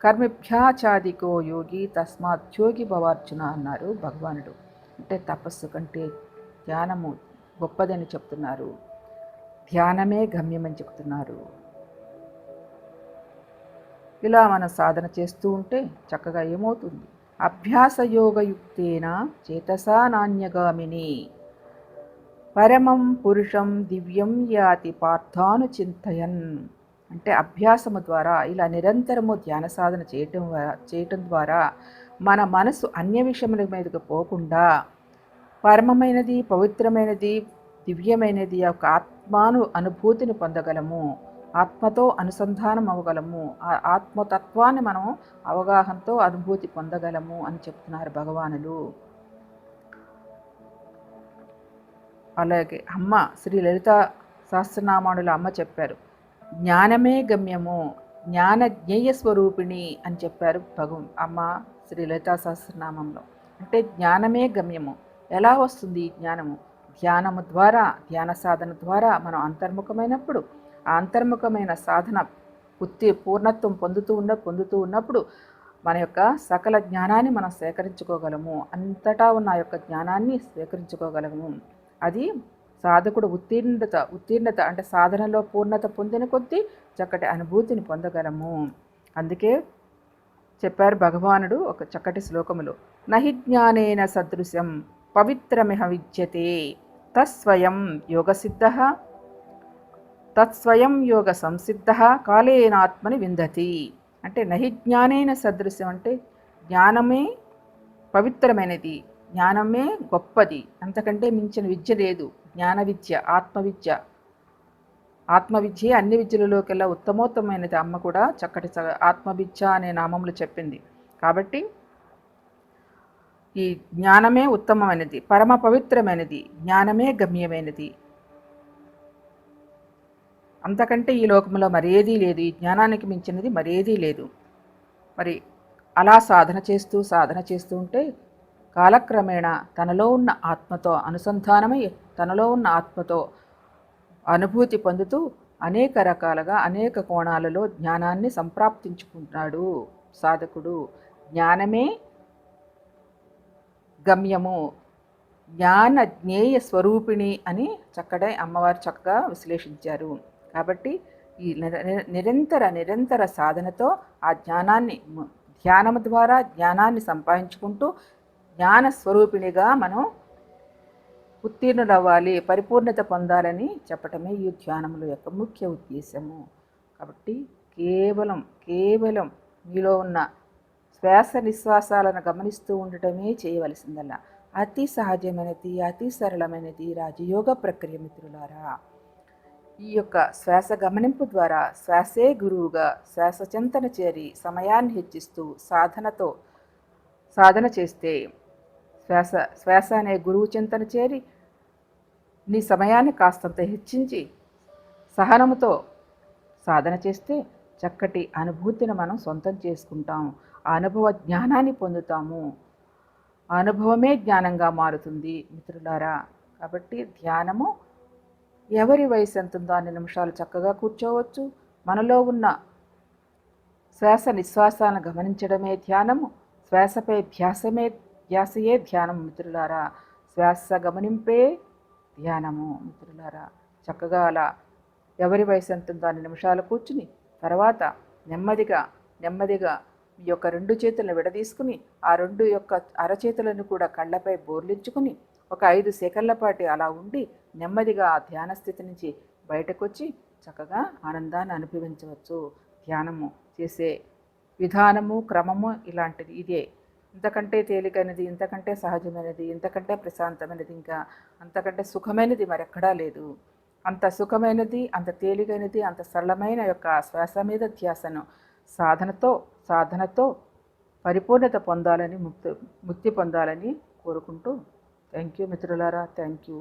కర్మభ్యాచాదికో యోగి తస్మాత్ యోగి భవార్జున అన్నారు భగవానుడు. అంటే తపస్సు కంటే ధ్యానము గొప్పదని చెప్తున్నారు. ధ్యానమే గమ్యమని చెప్తున్నారు. ఇలా మనం సాధన చేస్తూ ఉంటే చక్కగా ఏమవుతుంది? అభ్యాసయోగయుక్తేన చేతసా నాణ్యగామిని పరమం పురుషం దివ్యం యాతి పార్థానుచింతయన్. అంటే అభ్యాసము ద్వారా, ఇలా నిరంతరము ధ్యాన సాధన చేయటం ద్వారా మన మనసు అన్య విషయముల మీదకు పోకుండా పరమమైనది, పవిత్రమైనది, దివ్యమైనది యొక్క అనుభూతిని పొందగలము. ఆత్మతో అనుసంధానం అవ్వగలము. ఆ ఆత్మతత్వాన్ని మనం అవగాహనతో అనుభూతి పొందగలము అని చెప్తున్నారు భగవానులు. అలాగే అమ్మ శ్రీ లలితా సహస్రనామానుల అమ్మ చెప్పారు, జ్ఞానమే గమ్యము, జ్ఞాన జ్ఞేయ స్వరూపిణి అని చెప్పారు అమ్మ శ్రీ లలితా సహస్రనామంలో. అంటే జ్ఞానమే గమ్యము. ఎలా వస్తుంది ఈ జ్ఞానము? ధ్యానము ద్వారా, ధ్యాన సాధన ద్వారా మనం అంతర్ముఖమైనప్పుడు, ఆ అంతర్ముఖమైన సాధన పూర్ణత్వం పొందుతూ ఉన్నప్పుడు మన యొక్క సకల జ్ఞానాన్ని మనం సేకరించుకోగలము. అంతటా ఉన్న యొక్క జ్ఞానాన్ని స్వీకరించుకోగలము. అది సాధకుడు ఉత్తీర్ణత అంటే సాధనలో పూర్ణత పొందిన కొద్దీ చక్కటి అనుభూతిని పొందగలము. అందుకే చెప్పారు భగవానుడు ఒక చక్కటి శ్లోకములో, నహి జ్ఞానేన సదృశం పవిత్రమిహ విద్యతే తస్వయం యోగ సంసిద్ధ కాలేనాత్మని విందతి. అంటే నహి జ్ఞానేన సదృశం అంటే జ్ఞానమే పవిత్రమైనది, జ్ఞానమే గొప్పది, అంతకంటే మించిన విద్య లేదు. జ్ఞాన విద్య, ఆత్మవిద్యే అన్ని విద్యలలోకెల్లా ఉత్తమోత్తమైనది. అమ్మ కూడా చక్కటి ఆత్మవిద్య అనే నామములు చెప్పింది. కాబట్టి ఈ జ్ఞానమే ఉత్తమమైనది, పరమ పవిత్రమైనది, జ్ఞానమే గమ్యమైనది. అంతకంటే ఈ లోకంలో మరేదీ లేదు. ఈ జ్ఞానానికి మించినది మరేదీ లేదు. మరి అలా సాధన చేస్తూ ఉంటే కాలక్రమేణా తనలో ఉన్న ఆత్మతో అనుసంధానమై, తనలో ఉన్న ఆత్మతో అనుభూతి పొందుతూ అనేక రకాలుగా, అనేక కోణాలలో జ్ఞానాన్ని సంప్రాప్తించుకుంటున్నాడు సాధకుడు. జ్ఞానమే గమ్యము, జ్ఞాన జ్ఞేయ స్వరూపిణి అని అమ్మవారు చక్కగా విశ్లేషించారు. కాబట్టి ఈ నిరంతర సాధనతో ఆ ధ్యానము ద్వారా జ్ఞానాన్ని సంపాదించుకుంటూ జ్ఞాన స్వరూపిణిగా మనం ఉత్తీర్ణులవ్వాలి, పరిపూర్ణత పొందాలని చెప్పటమే ఈ ధ్యానముల యొక్క ముఖ్య ఉద్దేశము. కాబట్టి కేవలం మీలో ఉన్న శ్వాస నిశ్వాసాలను గమనిస్తూ ఉండటమే చేయవలసిందల్లా. అతి సహజమైనది, అతి సరళమైనది రాజయోగ ప్రక్రియ మిత్రులారా. ఈ యొక్క శ్వాస గమనింపు ద్వారా శ్వాసే గురువుగా శ్వాస చింతన చేరి సమయాన్ని హెచ్చిస్తూ సాధన చేస్తే, శ్వాస అనే గురువు చింతన చేరి నీ సమయాన్ని కాస్తంత హెచ్చించి సహనముతో సాధన చేస్తే చక్కటి అనుభూతిని మనం సొంతం చేసుకుంటాం. ఆ అనుభవ జ్ఞానాన్ని పొందుతాము. ఆ అనుభవమే జ్ఞానంగా మారుతుంది మిత్రులారా. కాబట్టి ధ్యానము ఎవరి వయసు ఎంత ఉందో అన్ని నిమిషాలు చక్కగా కూర్చోవచ్చు. మనలో ఉన్న శ్వాస నిశ్వాసాలను గమనించడమే ధ్యానము. శ్వాసపై ధ్యాసయే ధ్యానం మిత్రులారా. శ్వాస గమనింపే ధ్యానము మిత్రులారా. చక్కగా అలా ఎవరి వయసు ఎంత ఉందో అన్ని నిమిషాలు కూర్చుని తర్వాత నెమ్మదిగా మీ యొక్క 2 చేతులను విడదీసుకుని ఆ 2 యొక్క అరచేతులను కూడా కళ్ళపై బోర్లించుకుని ఒక 5 సెకన్ల పాటు అలా ఉండి నెమ్మదిగా ఆ ధ్యాన స్థితి నుంచి బయటకు వచ్చి చక్కగా ఆనందాన్ని అనుభవించవచ్చు. ధ్యానము చేసే విధానము, క్రమము ఇలాంటిది ఇదే. ఇంతకంటే తేలికైనది, ఇంతకంటే సహజమైనది, ఇంతకంటే ప్రశాంతమైనది, ఇంకా అంతకంటే సుఖమైనది మరెక్కడా లేదు. అంత సుఖమైనది, అంత తేలికైనది, అంత సరళమైన యొక్క శ్వాస మీద ధ్యాసను సాధనతో పరిపూర్ణత పొందాలని, ముక్తి పొందాలని కోరుకుంటూ థ్యాంక్ యూ మిత్రులారా. Thank you.